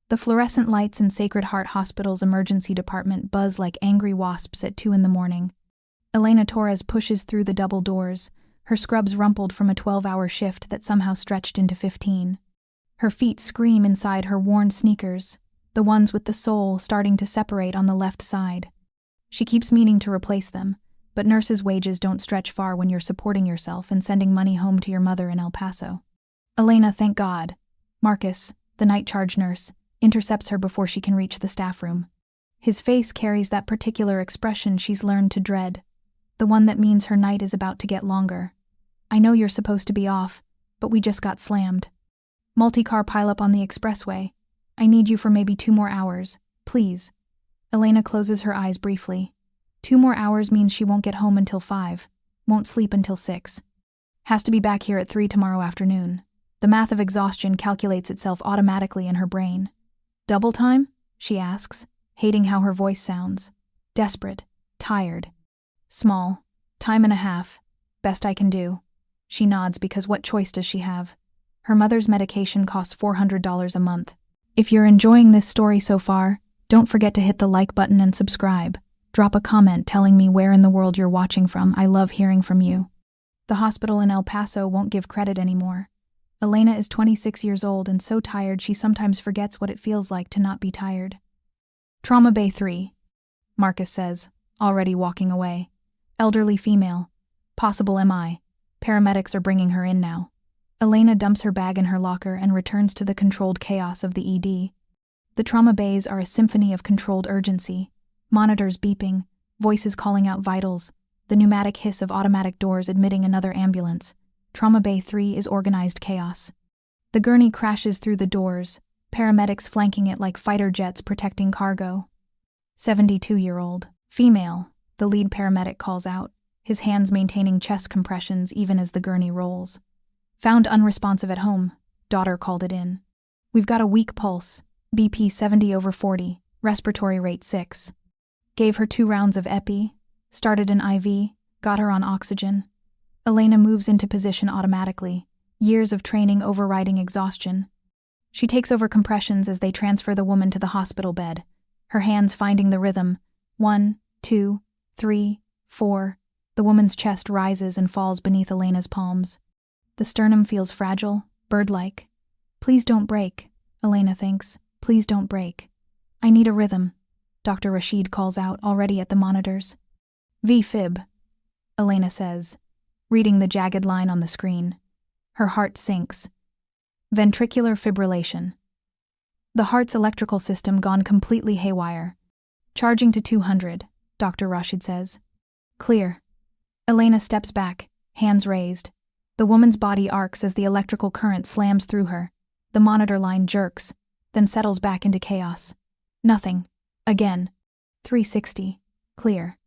The fluorescent lights in Sacred Heart Hospital's emergency department buzz like angry wasps at 2 a.m. Elena Torres pushes through the double doors, her scrubs rumpled from a 12-hour shift that somehow stretched into 15. Her feet scream inside her worn sneakers, the ones with the sole starting to separate on the left side. She keeps meaning to replace them, but nurses' wages don't stretch far when you're supporting yourself and sending money home to your mother in El Paso. Elena, thank God. Marcus, the night charge nurse, intercepts her before she can reach the staff room. His face carries that particular expression she's learned to dread, the one that means her night is about to get longer. I know you're supposed to be off, but we just got slammed. Multi-car pileup on the expressway. I need you for maybe 2 more hours, please. Elena closes her eyes briefly. 2 more hours means she won't get home until 5, won't sleep until 6. Has to be back here at 3 tomorrow afternoon. The math of exhaustion calculates itself automatically in her brain. Double time? She asks, hating how her voice sounds. Desperate, tired. Small, time and a half. Best I can do. She nods because what choice does she have? Her mother's medication costs $400 a month. If you're enjoying this story so far, don't forget to hit the like button and subscribe. Drop a comment telling me where in the world you're watching from. I love hearing from you. The hospital in El Paso won't give credit anymore. Elena is 26 years old and so tired she sometimes forgets what it feels like to not be tired. Trauma Bay 3, Marcus says, already walking away. Elderly female. Possible MI. Paramedics are bringing her in now. Elena dumps her bag in her locker and returns to the controlled chaos of the ED. The trauma bays are a symphony of controlled urgency. Monitors beeping, voices calling out vitals, the pneumatic hiss of automatic doors admitting another ambulance. Trauma Bay 3 is organized chaos. The gurney crashes through the doors, paramedics flanking it like fighter jets protecting cargo. 72-year-old. Female, the lead paramedic calls out, his hands maintaining chest compressions even as the gurney rolls. Found unresponsive at home, daughter called it in. We've got a weak pulse, BP 70/40, respiratory rate 6. Gave her 2 rounds of epi, started an IV, got her on oxygen. Elena moves into position automatically, years of training overriding exhaustion. She takes over compressions as they transfer the woman to the hospital bed, her hands finding the rhythm. 1, 2, 3, 4. The woman's chest rises and falls beneath Elena's palms. The sternum feels fragile, bird-like. Please don't break, Elena thinks. Please don't break. I need a rhythm, Dr. Rashid calls out, already at the monitors. V-fib, Elena says, reading the jagged line on the screen. Her heart sinks. Ventricular fibrillation. The heart's electrical system gone completely haywire. Charging to 200, Dr. Rashid says. Clear. Elena steps back, hands raised. The woman's body arcs as the electrical current slams through her. The monitor line jerks, then settles back into chaos. Nothing. Again. 360. Clear.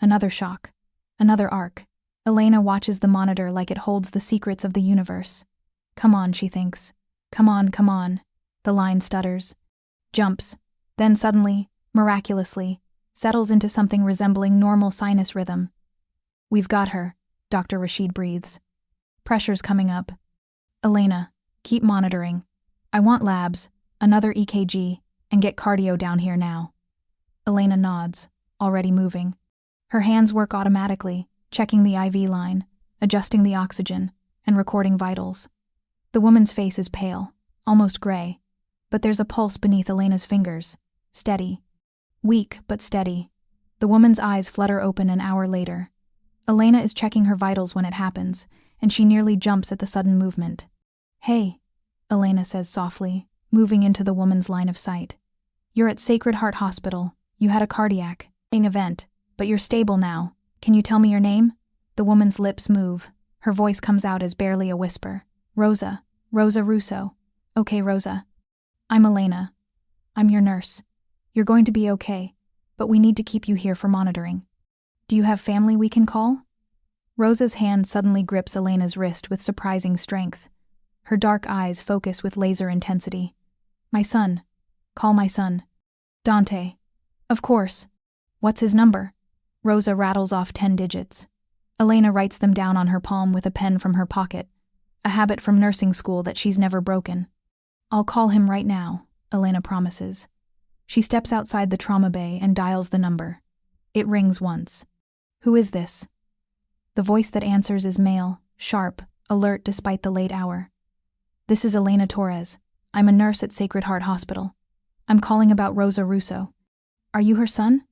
Another shock. Another arc. Elena watches the monitor like it holds the secrets of the universe. Come on, she thinks. Come on, come on. The line stutters. Jumps. Then suddenly, miraculously, settles into something resembling normal sinus rhythm. We've got her, Dr. Rashid breathes. Pressure's coming up. Elena, keep monitoring. I want labs, another EKG, and get cardio down here now. Elena nods, already moving. Her hands work automatically, checking the IV line, adjusting the oxygen, and recording vitals. The woman's face is pale, almost gray, but there's a pulse beneath Elena's fingers, steady. Weak, but steady. The woman's eyes flutter open an hour later. Elena is checking her vitals when it happens, and she nearly jumps at the sudden movement. Hey, Elena says softly, moving into the woman's line of sight. You're at Sacred Heart Hospital. You had a cardiac event, but you're stable now. Can you tell me your name? The woman's lips move. Her voice comes out as barely a whisper. Rosa. Rosa Russo. Okay, Rosa. I'm Elena. I'm your nurse. You're going to be okay, but we need to keep you here for monitoring. Do you have family we can call? Rosa's hand suddenly grips Elena's wrist with surprising strength. Her dark eyes focus with laser intensity. My son. Call my son. Dante. Of course. What's his number? Rosa rattles off 10 digits. Elena writes them down on her palm with a pen from her pocket, a habit from nursing school that she's never broken. I'll call him right now. Elena promises. She steps outside the trauma bay and dials the number. It rings once. Who is this? The voice that answers is male, sharp, alert despite the late hour. This is Elena Torres. I'm a nurse at Sacred Heart Hospital. I'm calling about Rosa Russo. Are you her son?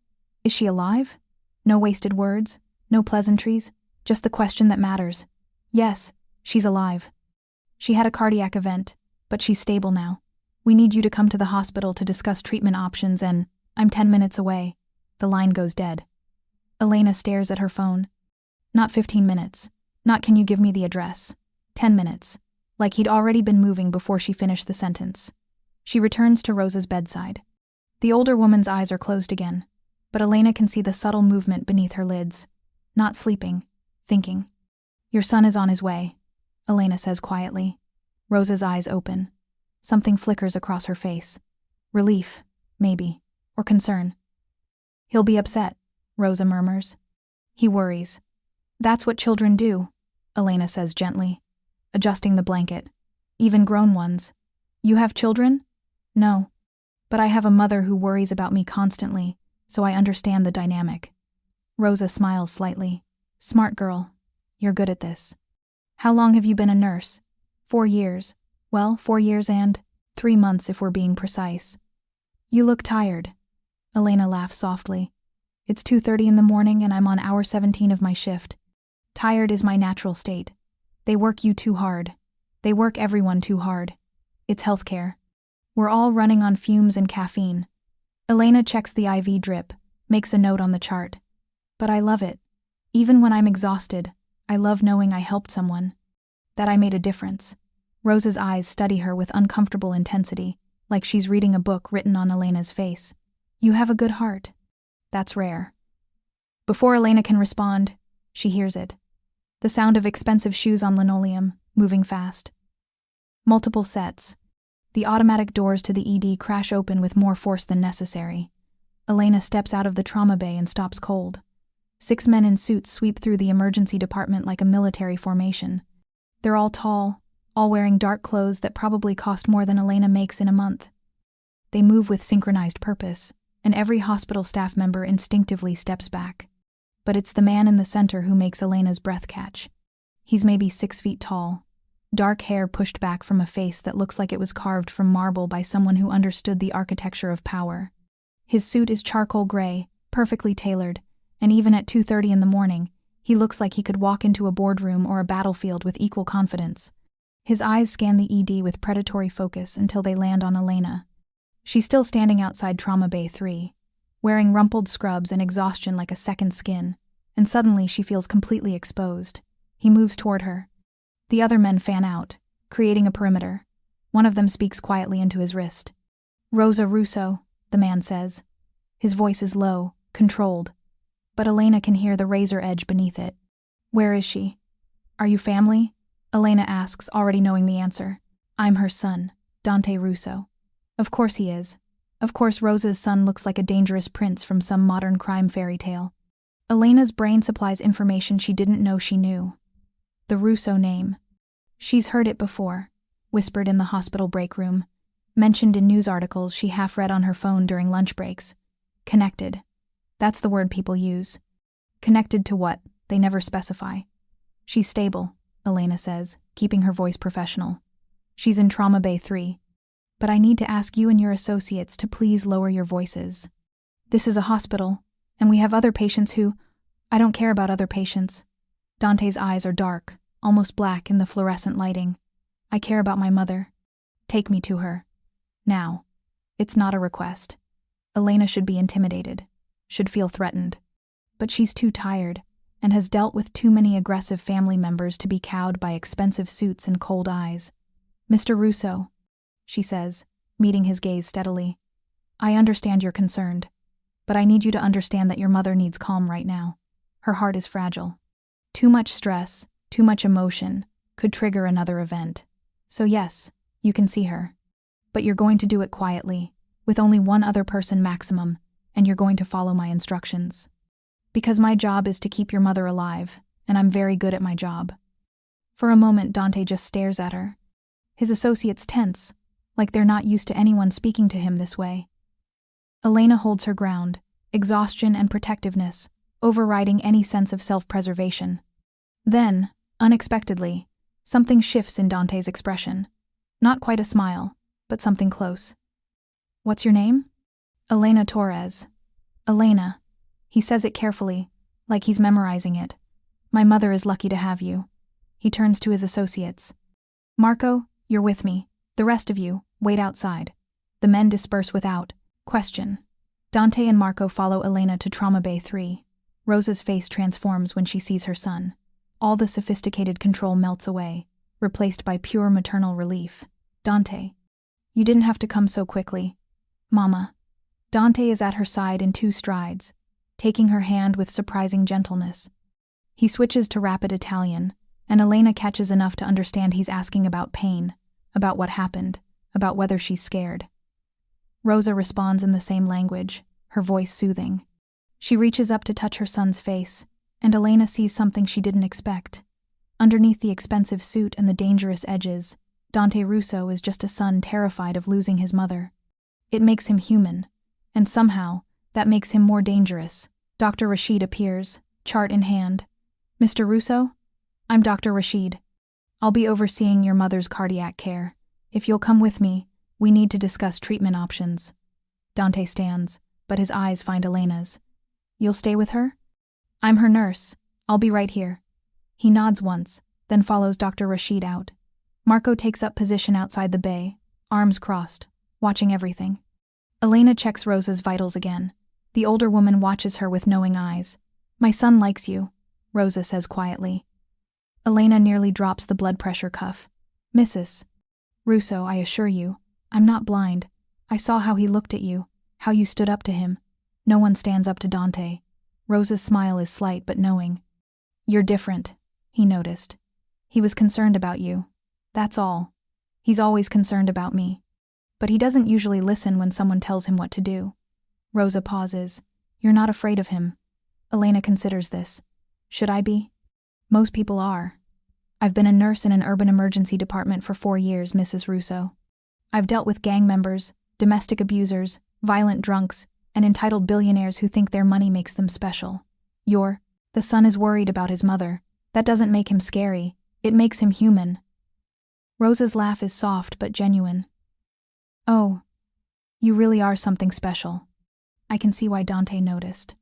Is she alive? No wasted words, no pleasantries, just the question that matters. Yes, she's alive. She had a cardiac event, but she's stable now. We need you to come to the hospital to discuss treatment options and I'm 10 minutes away. The line goes dead. Elena stares at her phone. Not 15 minutes. Not can you give me the address. 10 minutes. Like he'd already been moving before she finished the sentence. She returns to Rosa's bedside. The older woman's eyes are closed again, but Elena can see the subtle movement beneath her lids. Not sleeping, thinking. Your son is on his way, Elena says quietly. Rosa's eyes open. Something flickers across her face. Relief, maybe, or concern. He'll be upset, Rosa murmurs. He worries. That's what children do, Elena says gently, adjusting the blanket. Even grown ones. You have children? No. But I have a mother who worries about me constantly, so I understand the dynamic. Rosa smiles slightly. Smart girl. You're good at this. How long have you been a nurse? 4 years. Well, 4 years and 3 months if we're being precise. You look tired. Elena laughs softly. It's 2:30 in the morning and I'm on hour 17 of my shift. Tired is my natural state. They work you too hard. They work everyone too hard. It's healthcare. We're all running on fumes and caffeine. Elena checks the IV drip, makes a note on the chart. But I love it. Even when I'm exhausted, I love knowing I helped someone. That I made a difference. Rosa's eyes study her with uncomfortable intensity, like she's reading a book written on Elena's face. You have a good heart. That's rare. Before Elena can respond, she hears it. The sound of expensive shoes on linoleum, moving fast. Multiple sets. The automatic doors to the ED crash open with more force than necessary. Elena steps out of the trauma bay and stops cold. 6 men in suits sweep through the emergency department like a military formation. They're all tall, all wearing dark clothes that probably cost more than Elena makes in a month. They move with synchronized purpose, and every hospital staff member instinctively steps back. But it's the man in the center who makes Elena's breath catch. He's maybe 6 feet tall, dark hair pushed back from a face that looks like it was carved from marble by someone who understood the architecture of power. His suit is charcoal gray, perfectly tailored, and even at 2:30 in the morning, he looks like he could walk into a boardroom or a battlefield with equal confidence. His eyes scan the ED with predatory focus until they land on Elena. She's still standing outside Trauma Bay 3, wearing rumpled scrubs and exhaustion like a second skin, and suddenly she feels completely exposed. He moves toward her. The other men fan out, creating a perimeter. One of them speaks quietly into his wrist. Rosa Russo, the man says. His voice is low, controlled, but Elena can hear the razor edge beneath it. Where is she? Are you family? Elena asks, already knowing the answer. I'm her son, Dante Russo. Of course he is. Of course Rosa's son looks like a dangerous prince from some modern crime fairy tale. Elena's brain supplies information she didn't know she knew. The Russo name. She's heard it before, whispered in the hospital break room, mentioned in news articles she half read on her phone during lunch breaks. Connected. That's the word people use. Connected to what? They never specify. She's stable, Elena says, keeping her voice professional. She's in Trauma Bay 3. But I need to ask you and your associates to please lower your voices. This is a hospital, and we have other patients who... I don't care about other patients. Dante's eyes are dark, almost black in the fluorescent lighting. I care about my mother. Take me to her. Now. It's not a request. Elena should be intimidated, should feel threatened. But she's too tired, and has dealt with too many aggressive family members to be cowed by expensive suits and cold eyes. Mr. Russo, she says, meeting his gaze steadily. I understand you're concerned, but I need you to understand that your mother needs calm right now. Her heart is fragile. Too much stress, too much emotion, could trigger another event. So yes, you can see her. But you're going to do it quietly, with only one other person maximum, and you're going to follow my instructions. Because my job is to keep your mother alive, and I'm very good at my job. For a moment, Dante just stares at her. His associates tense, like they're not used to anyone speaking to him this way. Elena holds her ground, exhaustion and protectiveness, overriding any sense of self-preservation. Then, unexpectedly, something shifts in Dante's expression. Not quite a smile, but something close. "What's your name?" "Elena Torres." "Elena." He says it carefully, like he's memorizing it. "My mother is lucky to have you." He turns to his associates. "Marco, you're with me. The rest of you, wait outside." The men disperse without question. Dante and Marco follow Elena to Trauma Bay 3. Rosa's face transforms when she sees her son. All the sophisticated control melts away, replaced by pure maternal relief. "Dante, you didn't have to come so quickly." "Mama." Dante is at her side in 2 strides, taking her hand with surprising gentleness. He switches to rapid Italian, and Elena catches enough to understand he's asking about pain, about what happened, about whether she's scared. Rosa responds in the same language, her voice soothing. She reaches up to touch her son's face, and Elena sees something she didn't expect. Underneath the expensive suit and the dangerous edges, Dante Russo is just a son terrified of losing his mother. It makes him human, and somehow, that makes him more dangerous. Dr. Rashid appears, chart in hand. "Mr. Russo? I'm Dr. Rashid. I'll be overseeing your mother's cardiac care. If you'll come with me, we need to discuss treatment options." Dante stands, but his eyes find Elena's. "You'll stay with her?" "I'm her nurse. I'll be right here." He nods once, then follows Dr. Rashid out. Marco takes up position outside the bay, arms crossed, watching everything. Elena checks Rosa's vitals again. The older woman watches her with knowing eyes. "My son likes you," Rosa says quietly. Elena nearly drops the blood pressure cuff. "Mrs. Russo, I assure you, I'm not blind. I saw how he looked at you, how you stood up to him. No one stands up to Dante." Rosa's smile is slight but knowing. "You're different," he noticed. "He was concerned about you. That's all. He's always concerned about me. But he doesn't usually listen when someone tells him what to do." Rosa pauses. "You're not afraid of him." Elena considers this. "Should I be?" "Most people are. I've been a nurse in an urban emergency department for 4 years, Mrs. Russo. I've dealt with gang members, domestic abusers, violent drunks, and entitled billionaires who think their money makes them special. The son is worried about his mother. That doesn't make him scary. It makes him human." Rosa's laugh is soft but genuine. "Oh, you really are something special." I can see why Dante noticed.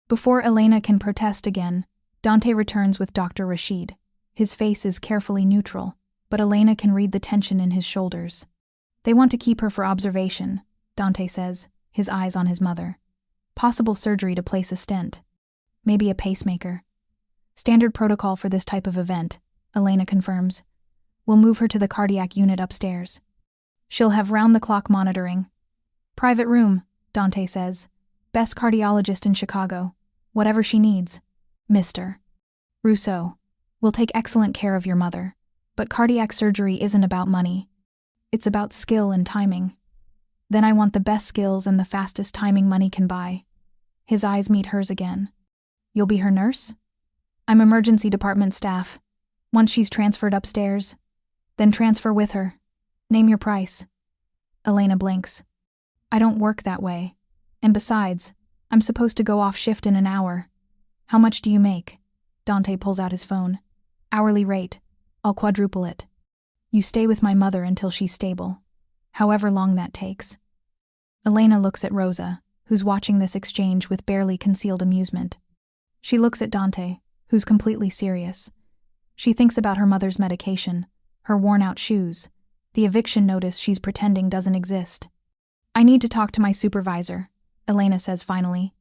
Before Elena can protest again, Dante returns with Dr. Rashid. His face is carefully neutral, but Elena can read the tension in his shoulders. "They want to keep her for observation," Dante says, his eyes on his mother. "Possible surgery to place a stent. Maybe a pacemaker. Standard protocol for this type of event," Elena confirms. "We'll move her to the cardiac unit upstairs. She'll have round-the-clock monitoring. Private room," Dante says. "Best cardiologist in Chicago. Whatever she needs. Mr. Russo, we'll take excellent care of your mother. But cardiac surgery isn't about money. It's about skill and timing. Then I want the best skills and the fastest timing money can buy." His eyes meet hers again. "You'll be her nurse?" "I'm emergency department staff. Once she's transferred upstairs, then transfer with her. Name your price." Elena blinks. "I don't work that way. And besides, I'm supposed to go off shift in an hour. How much do you make?" Dante pulls out his phone. "Hourly rate. I'll quadruple it. You stay with my mother until she's stable. However long that takes." Elena looks at Rosa, who's watching this exchange with barely concealed amusement. She looks at Dante, who's completely serious. She thinks about her mother's medication, her worn-out shoes, the eviction notice she's pretending doesn't exist. "I need to talk to my supervisor," Elena says finally.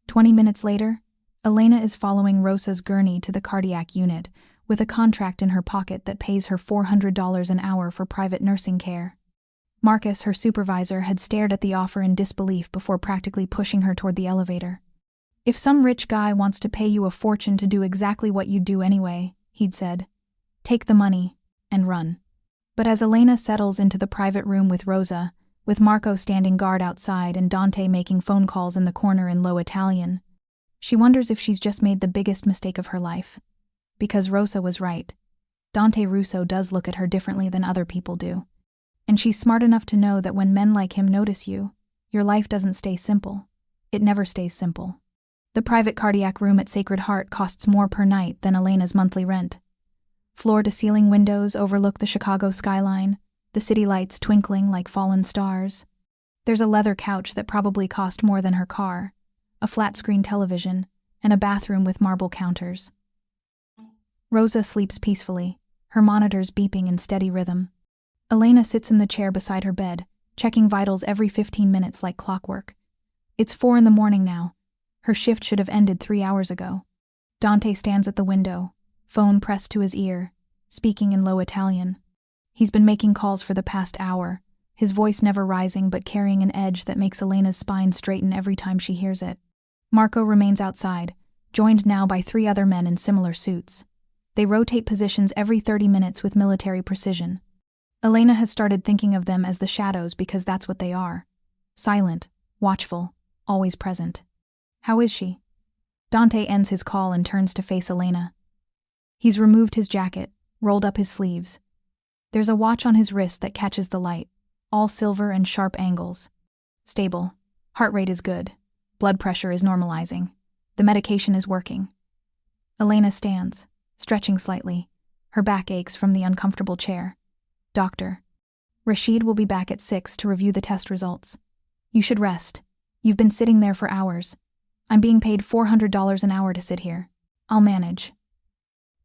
20 minutes later, Elena is following Rosa's gurney to the cardiac unit, with a contract in her pocket that pays her $400 an hour for private nursing care. Marcus, her supervisor, had stared at the offer in disbelief before practically pushing her toward the elevator. "If some rich guy wants to pay you a fortune to do exactly what you do anyway," he'd said, "take the money and run." But as Elena settles into the private room with Rosa, with Marco standing guard outside and Dante making phone calls in the corner in low Italian, she wonders if she's just made the biggest mistake of her life. Because Rosa was right. Dante Russo does look at her differently than other people do. And she's smart enough to know that when men like him notice you, your life doesn't stay simple. It never stays simple. The private cardiac room at Sacred Heart costs more per night than Elena's monthly rent. Floor-to-ceiling windows overlook the Chicago skyline, the city lights twinkling like fallen stars. There's a leather couch that probably cost more than her car, a flat-screen television, and a bathroom with marble counters. Rosa sleeps peacefully, her monitors beeping in steady rhythm. Elena sits in the chair beside her bed, checking vitals every 15 minutes like clockwork. It's 4 a.m. now. Her shift should have ended 3 hours ago. Dante stands at the window, phone pressed to his ear, speaking in low Italian. He's been making calls for the past hour, his voice never rising but carrying an edge that makes Elena's spine straighten every time she hears it. Marco remains outside, joined now by 3 other men in similar suits. They rotate positions every 30 minutes with military precision. Elena has started thinking of them as the shadows because that's what they are. Silent, watchful, always present. How is she? Dante ends his call and turns to face Elena. He's removed his jacket, rolled up his sleeves. There's a watch on his wrist that catches the light, all silver and sharp angles. Stable. Heart rate is good. Blood pressure is normalizing. The medication is working. Elena stands, stretching slightly. Her back aches from the uncomfortable chair. Doctor. Rashid will be back at 6 to review the test results. You should rest. You've been sitting there for hours. I'm being paid $400 an hour to sit here. I'll manage.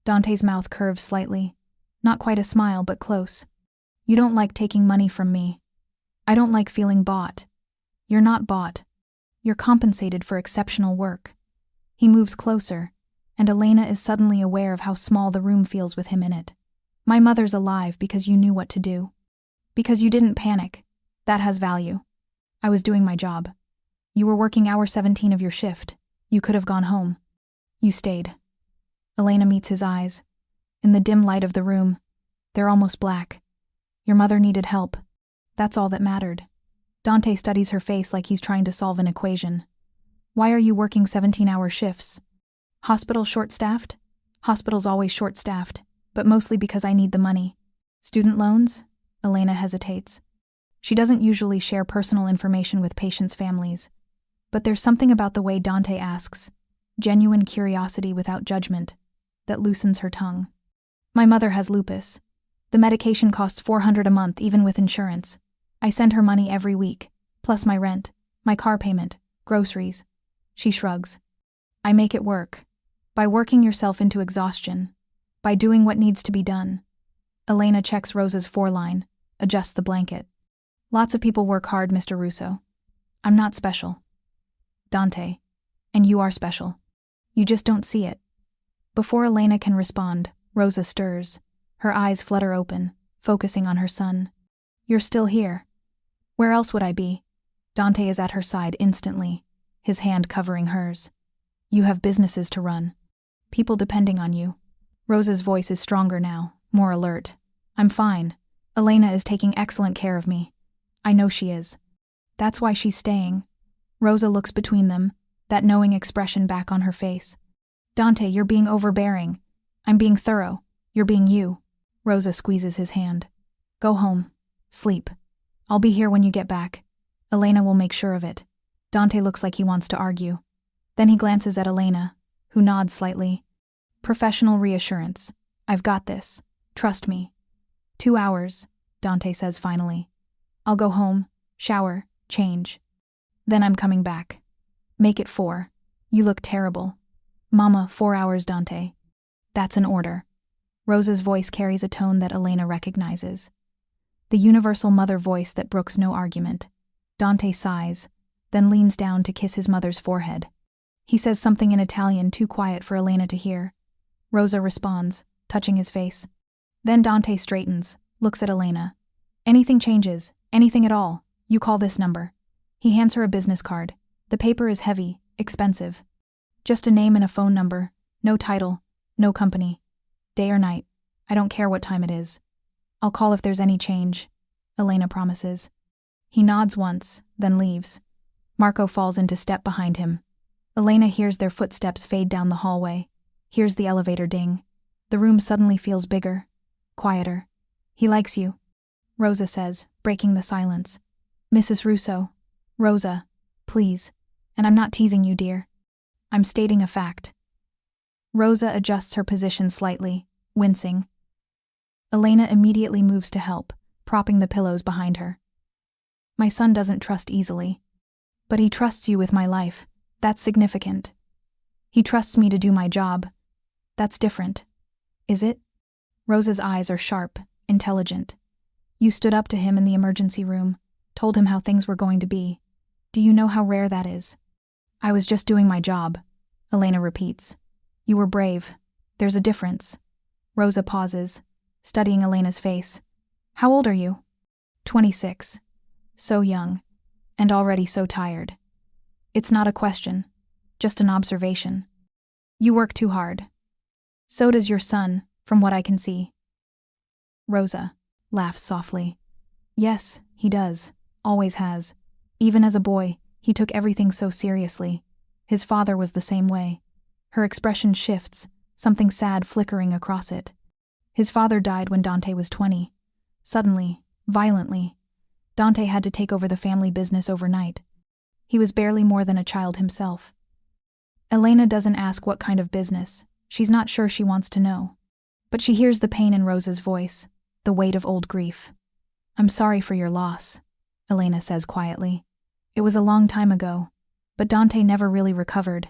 Dante's mouth curves slightly. Not quite a smile, but close. You don't like taking money from me. I don't like feeling bought. You're not bought. You're compensated for exceptional work. He moves closer, and Elena is suddenly aware of how small the room feels with him in it. My mother's alive because you knew what to do. Because you didn't panic. That has value. I was doing my job. You were working hour 17 of your shift. You could have gone home. You stayed. Elena meets his eyes. In the dim light of the room, they're almost black. Your mother needed help. That's all that mattered. Dante studies her face like he's trying to solve an equation. Why are you working 17-hour shifts? Hospital short-staffed? Hospital's always short-staffed, but mostly because I need the money. Student loans? Elena hesitates. She doesn't usually share personal information with patients' families. But there's something about the way Dante asks, genuine curiosity without judgment, that loosens her tongue. My mother has lupus. The medication costs $400 a month even with insurance. I send her money every week, plus my rent, my car payment, groceries. She shrugs. I make it work. By working yourself into exhaustion. By doing what needs to be done. Elena checks Rosa's foreline, adjusts the blanket. Lots of people work hard, Mr. Russo. I'm not special. Dante. And you are special. You just don't see it. Before Elena can respond, Rosa stirs. Her eyes flutter open, focusing on her son. You're still here. Where else would I be? Dante is at her side instantly, his hand covering hers. You have businesses to run. People depending on you. Rosa's voice is stronger now, more alert. I'm fine. Elena is taking excellent care of me. I know she is. That's why she's staying. Rosa looks between them, that knowing expression back on her face. Dante, you're being overbearing. I'm being thorough. You're being you. Rosa squeezes his hand. Go home. Sleep. I'll be here when you get back. Elena will make sure of it. Dante looks like he wants to argue. Then he glances at Elena, who nods slightly. Professional reassurance. I've got this. Trust me. 2 hours, Dante says finally. I'll go home, shower, change. Then I'm coming back. Make it 4. You look terrible. Mama, 4 hours, Dante. That's an order. Rosa's voice carries a tone that Elena recognizes. The universal mother voice that brooks no argument. Dante sighs, then leans down to kiss his mother's forehead. He says something in Italian too quiet for Elena to hear. Rosa responds, touching his face. Then Dante straightens, looks at Elena. Anything changes, anything at all, you call this number. He hands her a business card. The paper is heavy, expensive. Just a name and a phone number, no title, no company. Day or night, I don't care what time it is. I'll call if there's any change, Elena promises. He nods once, then leaves. Marco falls into step behind him. Elena hears their footsteps fade down the hallway, hears the elevator ding. The room suddenly feels bigger, quieter. He likes you. Rosa says, breaking the silence. Mrs. Russo. Rosa, please. And I'm not teasing you, dear. I'm stating a fact. Rosa adjusts her position slightly, wincing. Elena immediately moves to help, propping the pillows behind her. My son doesn't trust easily. But he trusts you with my life. That's significant. He trusts me to do my job. That's different. Is it? Rosa's eyes are sharp, intelligent. You stood up to him in the emergency room, told him how things were going to be. Do you know how rare that is? I was just doing my job, Elena repeats. You were brave. There's a difference. Rosa pauses, studying Elena's face. How old are you? 26. So young, and already so tired. It's not a question, just an observation. You work too hard. So does your son, from what I can see. Rosa laughs softly. Yes, he does, always has. Even as a boy, he took everything so seriously. His father was the same way. Her expression shifts, something sad flickering across it. His father died when Dante was 20. Suddenly, violently. Dante had to take over the family business overnight. He was barely more than a child himself. Elena doesn't ask what kind of business. She's not sure she wants to know. But she hears the pain in Rosa's voice, the weight of old grief. I'm sorry for your loss, Elena says quietly. It was a long time ago, but Dante never really recovered.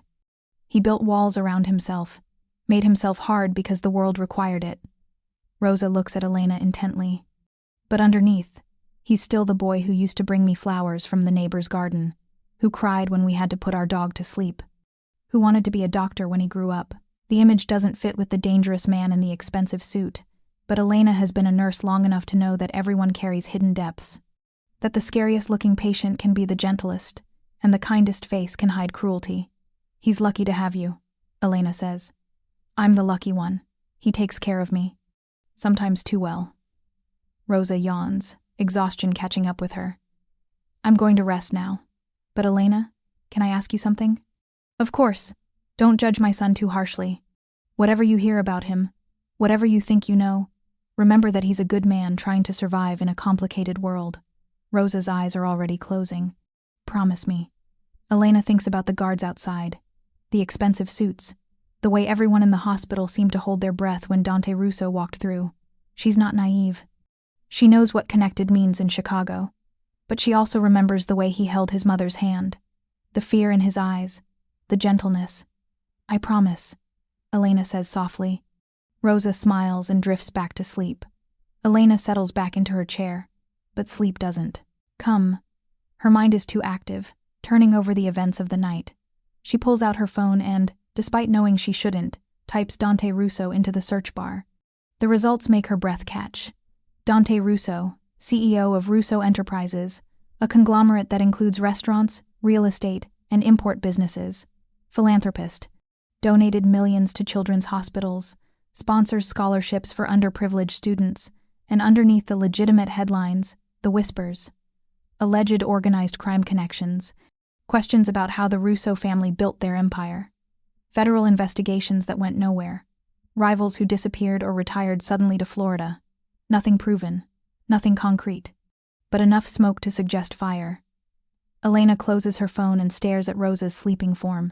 He built walls around himself, made himself hard because the world required it. Rosa looks at Elena intently. But underneath, he's still the boy who used to bring me flowers from the neighbor's garden, who cried when we had to put our dog to sleep, who wanted to be a doctor when he grew up. The image doesn't fit with the dangerous man in the expensive suit, but Elena has been a nurse long enough to know that everyone carries hidden depths, that the scariest-looking patient can be the gentlest, and the kindest face can hide cruelty. He's lucky to have you, Elena says. I'm the lucky one. He takes care of me. Sometimes too well. Rosa yawns, exhaustion catching up with her. I'm going to rest now. But Elena, can I ask you something? Of course. Don't judge my son too harshly. Whatever you hear about him, whatever you think you know, remember that he's a good man trying to survive in a complicated world. Rosa's eyes are already closing. Promise me. Elena thinks about the guards outside, the expensive suits, the way everyone in the hospital seemed to hold their breath when Dante Russo walked through. She's not naive. She knows what connected means in Chicago, but she also remembers the way he held his mother's hand, the fear in his eyes, the gentleness. I promise, Elena says softly. Rosa smiles and drifts back to sleep. Elena settles back into her chair, but sleep doesn't come. Her mind is too active, turning over the events of the night. She pulls out her phone and, despite knowing she shouldn't, types Dante Russo into the search bar. The results make her breath catch. Dante Russo, CEO of Russo Enterprises, a conglomerate that includes restaurants, real estate, and import businesses. Philanthropist. Donated millions to children's hospitals, sponsors scholarships for underprivileged students, and underneath the legitimate headlines, the whispers. Alleged organized crime connections, questions about how the Russo family built their empire. Federal investigations that went nowhere. Rivals who disappeared or retired suddenly to Florida. Nothing proven. Nothing concrete. But enough smoke to suggest fire. Elena closes her phone and stares at Rosa's sleeping form.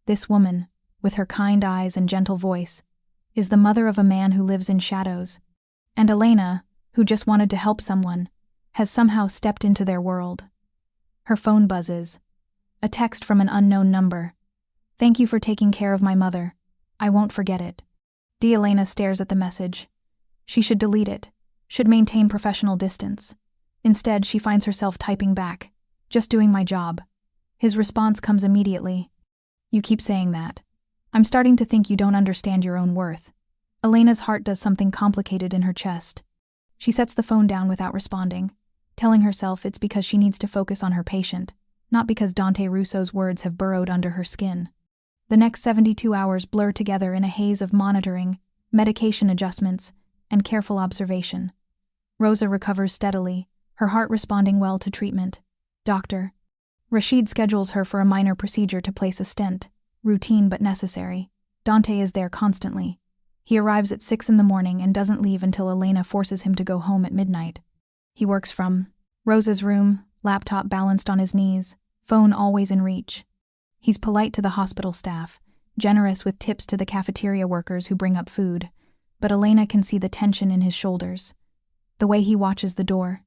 This woman, with her kind eyes and gentle voice, is the mother of a man who lives in shadows. And Elena, who just wanted to help someone, has somehow stepped into their world. Her phone buzzes. A text from an unknown number. Thank you for taking care of my mother. I won't forget it. Elena stares at the message. She should delete it, should maintain professional distance. Instead, she finds herself typing back, just doing my job. His response comes immediately. You keep saying that. I'm starting to think you don't understand your own worth. Elena's heart does something complicated in her chest. She sets the phone down without responding, telling herself it's because she needs to focus on her patient, not because Dante Russo's words have burrowed under her skin. The next 72 hours blur together in a haze of monitoring, medication adjustments, and careful observation. Rosa recovers steadily, her heart responding well to treatment. Doctor. Rashid schedules her for a minor procedure to place a stent, routine but necessary. Dante is there constantly. He arrives at 6 in the morning and doesn't leave until Elena forces him to go home at midnight. He works from Rosa's room, laptop balanced on his knees, phone always in reach. He's polite to the hospital staff, generous with tips to the cafeteria workers who bring up food, but Elena can see the tension in his shoulders. The way he watches the door.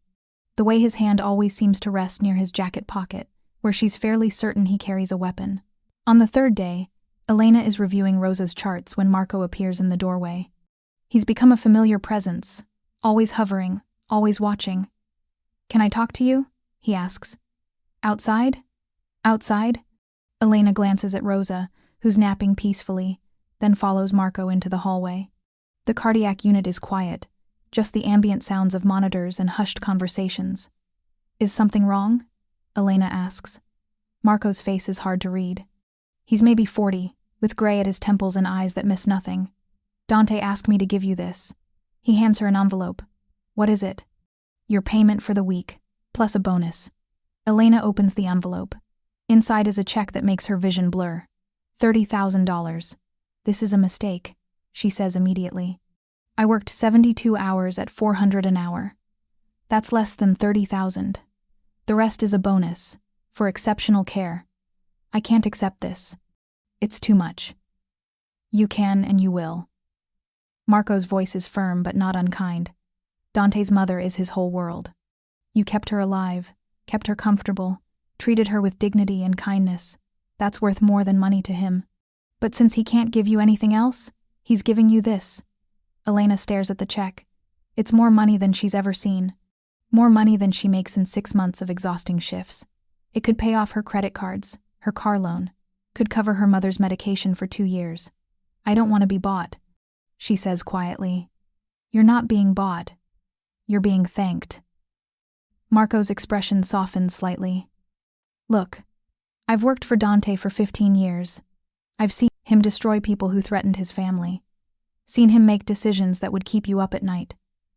The way his hand always seems to rest near his jacket pocket, where she's fairly certain he carries a weapon. On the third day, Elena is reviewing Rosa's charts when Marco appears in the doorway. He's become a familiar presence, always hovering, always watching. "Can I talk to you?" he asks. "Outside?" "Outside?" Elena glances at Rosa, who's napping peacefully, then follows Marco into the hallway. The cardiac unit is quiet, just the ambient sounds of monitors and hushed conversations. "Is something wrong?" Elena asks. Marco's face is hard to read. He's maybe 40, with gray at his temples and eyes that miss nothing. "Dante asked me to give you this." He hands her an envelope. "What is it?" "Your payment for the week, plus a bonus." Elena opens the envelope. Inside is a check that makes her vision blur. $30,000. "This is a mistake," she says immediately. "I worked 72 hours at $400 an hour. That's less than 30,000. The rest is a bonus, for exceptional care. I can't accept this. It's too much." "You can and you will." Marco's voice is firm but not unkind. Dante's mother is his whole world. You kept her alive, kept her comfortable, treated her with dignity and kindness. That's worth more than money to him. But since he can't give you anything else, he's giving you this. Elena stares at the check. It's more money than she's ever seen. More money than she makes in 6 months of exhausting shifts. It could pay off her credit cards, her car loan, could cover her mother's medication for 2 years. "I don't want to be bought," she says quietly. "You're not being bought. You're being thanked." Marco's expression softens slightly. "Look, I've worked for Dante for 15 years. I've seen him destroy people who threatened his family. Seen him make decisions that would keep you up at night.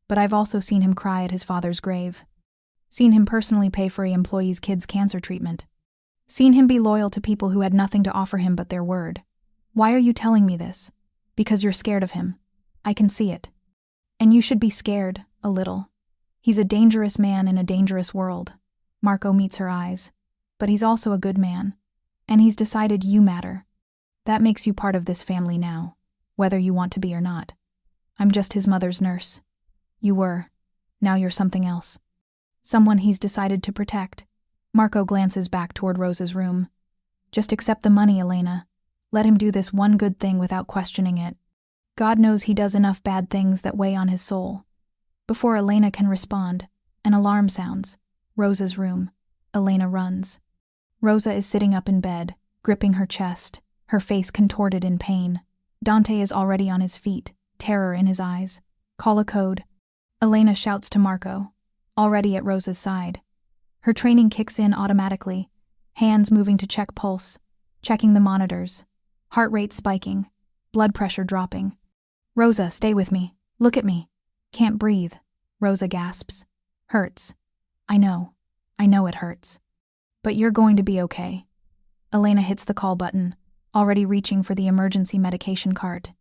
But I've also seen him cry at his father's grave. Seen him personally pay for an employee's kid's cancer treatment. Seen him be loyal to people who had nothing to offer him but their word. Why are you telling me this? Because you're scared of him. I can see it. And you should be scared, a little. He's a dangerous man in a dangerous world." Marco meets her eyes. "But he's also a good man. And he's decided you matter. That makes you part of this family now, whether you want to be or not. I'm just his mother's nurse. You were. Now you're something else. Someone he's decided to protect." Marco glances back toward Rosa's room. "Just accept the money, Elena. Let him do this one good thing without questioning it. God knows he does enough bad things that weigh on his soul." Before Elena can respond, an alarm sounds. Rosa's room. Elena runs. Rosa is sitting up in bed, gripping her chest, her face contorted in pain. Dante is already on his feet, terror in his eyes. "Call a code." Elena shouts to Marco, already at Rosa's side. Her training kicks in automatically, hands moving to check pulse, checking the monitors, heart rate spiking, blood pressure dropping. "Rosa, stay with me. Look at me." "Can't breathe," Rosa gasps. "Hurts. I know it hurts. But you're going to be okay." Elena hits the call button, already reaching for the emergency medication cart.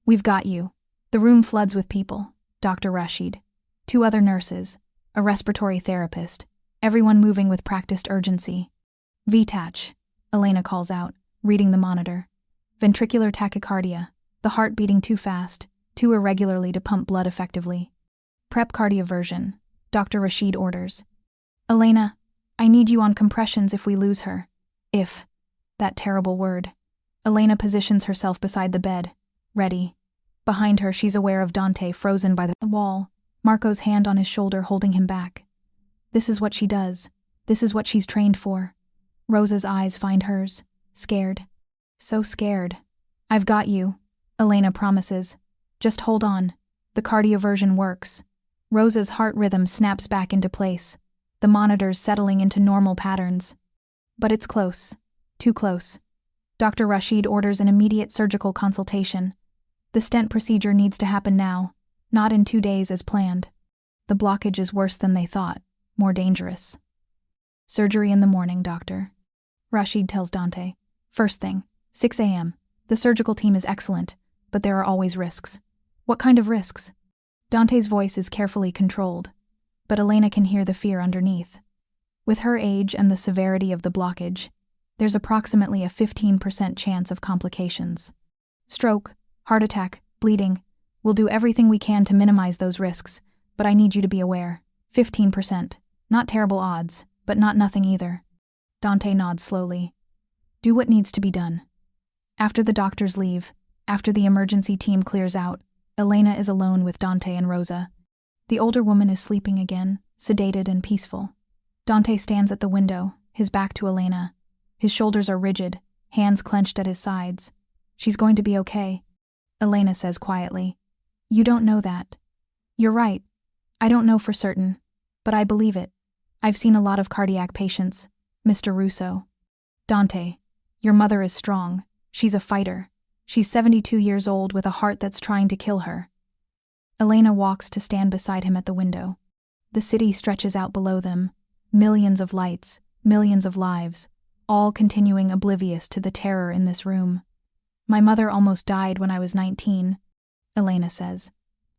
"We've got you." The room floods with people. Dr. Rashid, 2 other nurses, a respiratory therapist, everyone moving with practiced urgency. "VTach," Elena calls out, reading the monitor. "Ventricular tachycardia, the heart beating too fast, too irregularly to pump blood effectively." "Prep cardioversion," Dr. Rashid orders. "Elena, I need you on compressions if we lose her." "If." That terrible word. Elena positions herself beside the bed, ready. Behind her, she's aware of Dante frozen by the wall, Marco's hand on his shoulder holding him back. This is what she does. This is what she's trained for. Rosa's eyes find hers, scared. So scared. "I've got you," Elena promises. "Just hold on. The cardioversion works." Rosa's heart rhythm snaps back into place, the monitors settling into normal patterns. But it's close. Too close. Dr. Rashid orders an immediate surgical consultation. The stent procedure needs to happen now, not in 2 days as planned. The blockage is worse than they thought, more dangerous. "Surgery in the morning, doctor," Rashid tells Dante. "First thing, 6 a.m. The surgical team is excellent, but there are always risks." "What kind of risks?" Dante's voice is carefully controlled. but Elena can hear the fear underneath. With her age and the severity of the blockage, there's approximately a 15% chance of complications. Stroke, heart attack, bleeding. We'll do everything we can to minimize those risks, but I need you to be aware. 15%. Not terrible odds, but not nothing either. Dante nods slowly. Do what needs to be done. After the doctors leave, after the emergency team clears out, Elena is alone with Dante and Rosa. The older woman is sleeping again, sedated and peaceful. Dante stands at the window, his back to Elena. His shoulders are rigid, hands clenched at his sides. She's going to be okay, Elena says quietly. You don't know that. You're right. I don't know for certain, but I believe it. I've seen a lot of cardiac patients, Mr. Russo. Dante, your mother is strong. She's a fighter. She's 72 years old with a heart that's trying to kill her. Elena walks to stand beside him at the window. The city stretches out below them. Millions of lights, millions of lives, all continuing oblivious to the terror in this room. My mother almost died when I was 19, Elena says.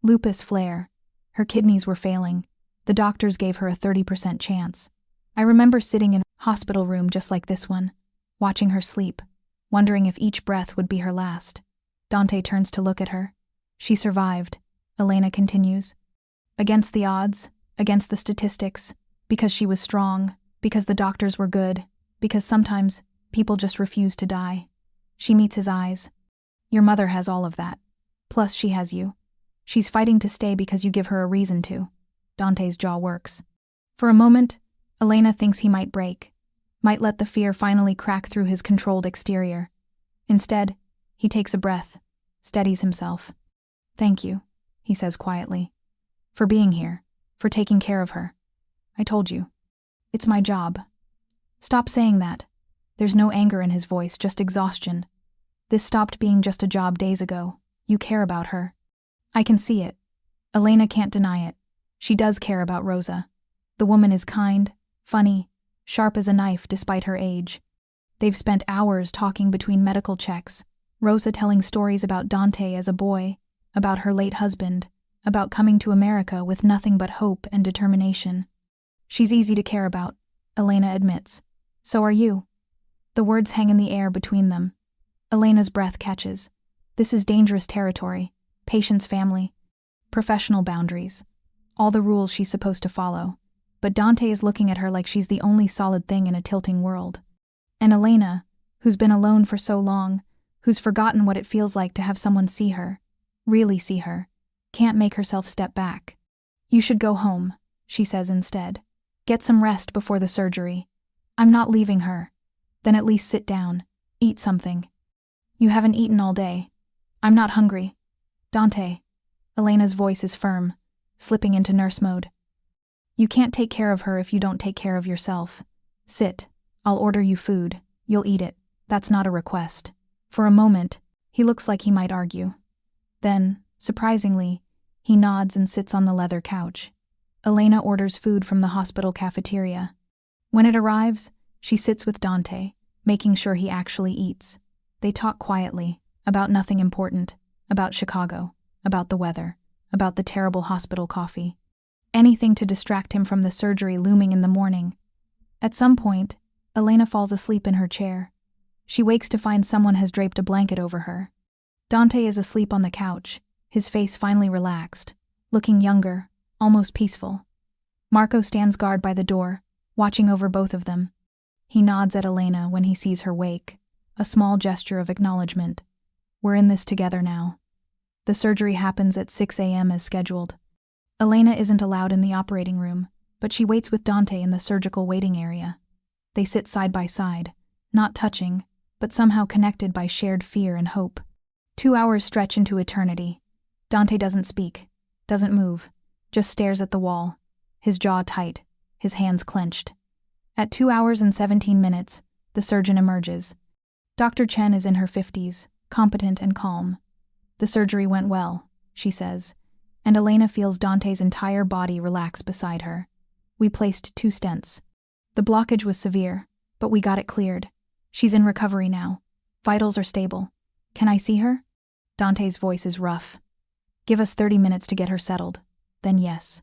Lupus flare. Her kidneys were failing. The doctors gave her a 30% chance. I remember sitting in a hospital room just like this one, watching her sleep, wondering if each breath would be her last. Dante turns to look at her. She survived, Elena continues. Against the odds, against the statistics, because she was strong, because the doctors were good, because sometimes people just refuse to die. She meets his eyes. Your mother has all of that. Plus she has you. She's fighting to stay because you give her a reason to. Dante's jaw works. For a moment, Elena thinks he might break, might let the fear finally crack through his controlled exterior. Instead, he takes a breath, steadies himself. Thank you, he says quietly. For being here, for taking care of her. I told you. It's my job. Stop saying that. There's no anger in his voice, just exhaustion. This stopped being just a job days ago. You care about her. I can see it. Elena can't deny it. She does care about Rosa. The woman is kind, funny, sharp as a knife despite her age. They've spent hours talking between medical checks, Rosa telling stories about Dante as a boy, about her late husband, about coming to America with nothing but hope and determination. She's easy to care about, Elena admits. So are you. The words hang in the air between them. Elena's breath catches. This is dangerous territory. Patient's family. Professional boundaries. All the rules she's supposed to follow. But Dante is looking at her like she's the only solid thing in a tilting world. And Elena, who's been alone for so long, who's forgotten what it feels like to have someone see her, really see her, can't make herself step back. You should go home, she says instead. Get some rest before the surgery. I'm not leaving her. Then at least sit down. Eat something. You haven't eaten all day. I'm not hungry. Dante. Elena's voice is firm, slipping into nurse mode. You can't take care of her if you don't take care of yourself. Sit. I'll order you food. You'll eat it. That's not a request. For a moment, he looks like he might argue. Then, surprisingly, he nods and sits on the leather couch. Elena orders food from the hospital cafeteria. When it arrives, she sits with Dante, making sure he actually eats. They talk quietly, about nothing important, about Chicago, about the weather, about the terrible hospital coffee. Anything to distract him from the surgery looming in the morning. At some point, Elena falls asleep in her chair. She wakes to find someone has draped a blanket over her. Dante is asleep on the couch, his face finally relaxed, looking younger, almost peaceful. Marco stands guard by the door, watching over both of them. He nods at Elena when he sees her wake, a small gesture of acknowledgement. We're in this together now. The surgery happens at 6 a.m. as scheduled. Elena isn't allowed in the operating room, but she waits with Dante in the surgical waiting area. They sit side by side, not touching, but somehow connected by shared fear and hope. 2 hours stretch into eternity. Dante doesn't speak, doesn't move, just stares at the wall, his jaw tight, his hands clenched. At 2 hours and 17 minutes, the surgeon emerges. Dr. Chen is in her 50s, competent and calm. The surgery went well, she says, and Elena feels Dante's entire body relax beside her. We placed 2 stents. The blockage was severe, but we got it cleared. She's in recovery now. Vitals are stable. Can I see her? Dante's voice is rough. Give us 30 minutes to get her settled. Then yes.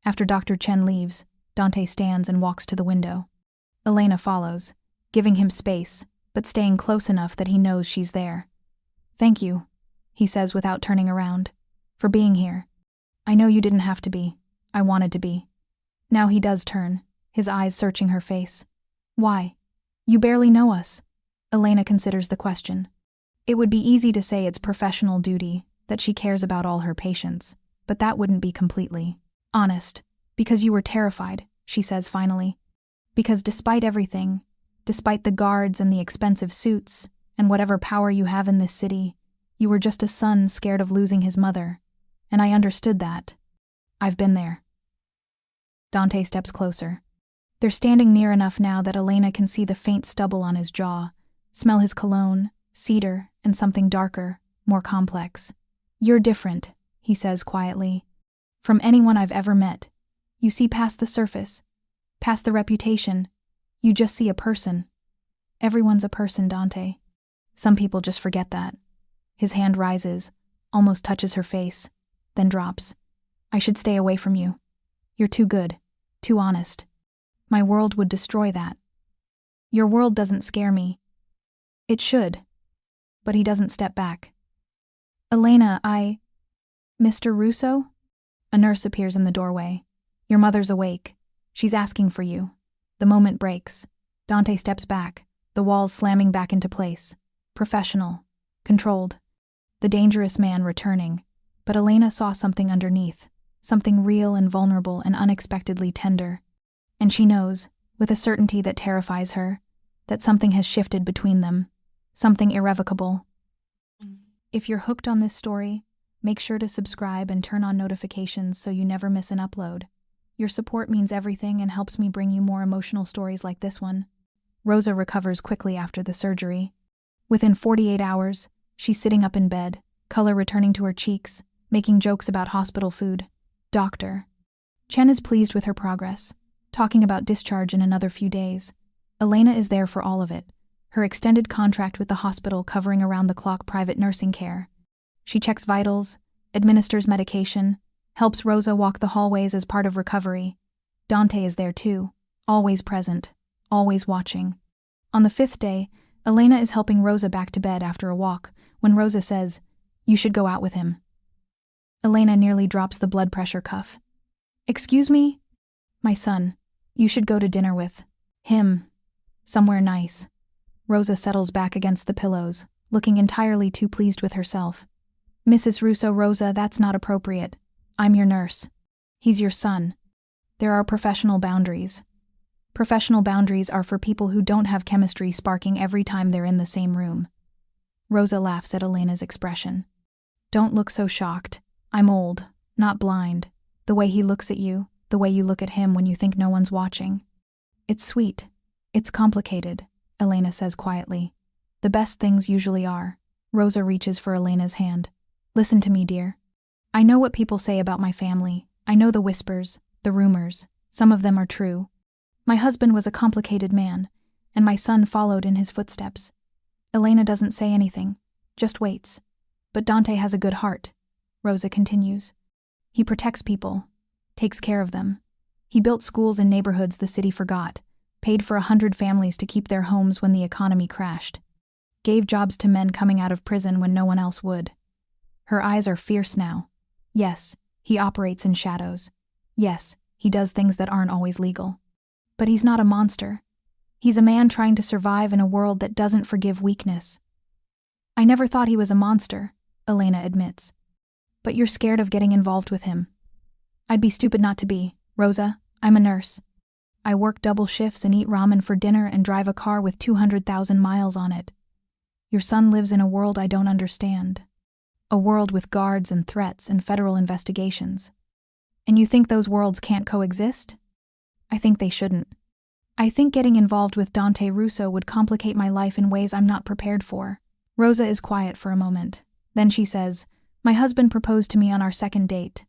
After Dr. Chen leaves, Dante stands and walks to the window. Elena follows, giving him space, but staying close enough that he knows she's there. "Thank you," he says without turning around, "for being here. I know you didn't have to be. I wanted to be." Now he does turn, his eyes searching her face. "Why? You barely know us." Elena considers the question. It would be easy to say it's professional duty, that she cares about all her patients, but that wouldn't be completely honest. "Because you were terrified," she says finally. "Because despite everything, despite the guards and the expensive suits, and whatever power you have in this city, you were just a son scared of losing his mother. And I understood that. I've been there." Dante steps closer. They're standing near enough now that Elena can see the faint stubble on his jaw, smell his cologne, cedar, and something darker, more complex. "You're different," he says quietly, "from anyone I've ever met. You see past the surface, past the reputation. You just see a person. Everyone's a person, Dante. Some people just forget that." His hand rises, almost touches her face, then drops. "I should stay away from you. You're too good, too honest. My world would destroy that." "Your world doesn't scare me." "It should." But he doesn't step back. "Elena, Mr. Russo?" A nurse appears in the doorway. "Your mother's awake. She's asking for you." The moment breaks. Dante steps back, the walls slamming back into place. Professional. Controlled. The dangerous man returning. But Elena saw something underneath. Something real and vulnerable and unexpectedly tender. And she knows, with a certainty that terrifies her, that something has shifted between them. Something irrevocable. If you're hooked on this story, make sure to subscribe and turn on notifications so you never miss an upload. Your support means everything and helps me bring you more emotional stories like this one. Rosa recovers quickly after the surgery. Within 48 hours, she's sitting up in bed, color returning to her cheeks, making jokes about hospital food. Doctor. Chen is pleased with her progress, talking about discharge in another few days. Elena is there for all of it, her extended contract with the hospital covering around-the-clock private nursing care. She checks vitals, administers medication, helps Rosa walk the hallways as part of recovery. Dante is there too, always present, always watching. On the 5th day, Elena is helping Rosa back to bed after a walk, when Rosa says, "You should go out with him." Elena nearly drops the blood pressure cuff. "Excuse me?" "My son. You should go to dinner with him. Somewhere nice." Rosa settles back against the pillows, looking entirely too pleased with herself. "Mrs. Russo, Rosa, that's not appropriate. I'm your nurse. He's your son. There are professional boundaries. Professional boundaries are for people who don't have chemistry sparking every time they're in the same room." Rosa laughs at Elena's expression. "Don't look so shocked. I'm old, not blind. The way he looks at you, the way you look at him when you think no one's watching. It's sweet. It's complicated," Elena says quietly. "The best things usually are." Rosa reaches for Elena's hand. "Listen to me, dear. I know what people say about my family. I know the whispers, the rumors. Some of them are true. My husband was a complicated man, and my son followed in his footsteps." Elena doesn't say anything, just waits. "But Dante has a good heart," Rosa continues. "He protects people, takes care of them. He built schools in neighborhoods the city forgot, paid for 100 families to keep their homes when the economy crashed, gave jobs to men coming out of prison when no one else would." Her eyes are fierce now. "Yes, he operates in shadows. Yes, he does things that aren't always legal. But he's not a monster. He's a man trying to survive in a world that doesn't forgive weakness." "I never thought he was a monster," Elena admits. "But you're scared of getting involved with him." "I'd be stupid not to be, Rosa. I'm a nurse. I work double shifts and eat ramen for dinner and drive a car with 200,000 miles on it. Your son lives in a world I don't understand. A world with guards and threats and federal investigations. And you think those worlds can't coexist? I think they shouldn't. I think getting involved with Dante Russo would complicate my life in ways I'm not prepared for." Rosa is quiet for a moment. Then she says, "My husband proposed to me on our second date.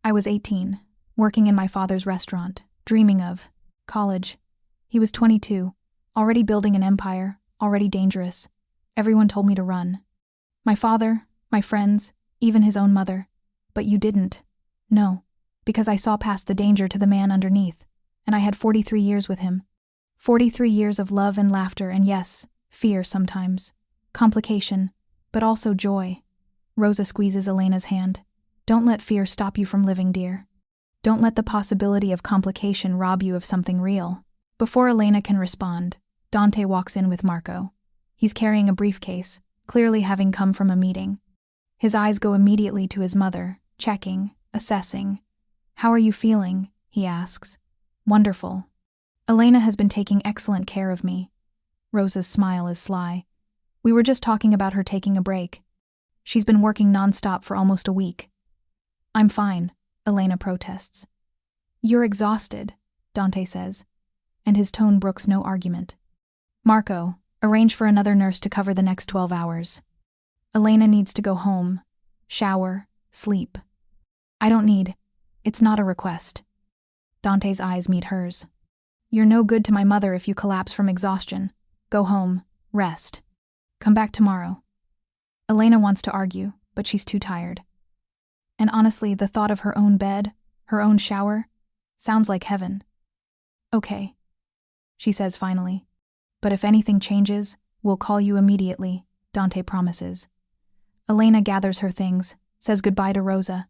I was 18, working in my father's restaurant, dreaming of college. He was 22, already building an empire, already dangerous. Everyone told me to run. My father, my friends, even his own mother. But you didn't. No, Because I saw past the danger to the man underneath, and I had 43 years with him. 43 years of love and laughter and yes, fear sometimes. Complication, but also joy. Rosa squeezes Elena's hand. Don't let fear stop you from living, dear. Don't let the possibility of complication rob you of something real. Before Elena can respond, Dante walks in with Marco. He's carrying a briefcase, clearly having come from a meeting. His eyes go immediately to his mother, checking, assessing. "How are you feeling?" he asks. "Wonderful. Elena has been taking excellent care of me." Rosa's smile is sly. "We were just talking about her taking a break. She's been working nonstop for almost a week." "I'm fine," Elena protests. "You're exhausted," Dante says, and his tone brooks no argument. "Marco, arrange for another nurse to cover the next 12 hours. Elena needs to go home, shower, sleep." "I don't need. It's not a request." Dante's eyes meet hers. "You're no good to my mother if you collapse from exhaustion. Go home, rest. Come back tomorrow." Elena wants to argue, but she's too tired. And honestly, the thought of her own bed, her own shower, sounds like heaven. "Okay," she says finally. "But if anything changes, we'll call you immediately," Dante promises. Elena gathers her things, says goodbye to Rosa.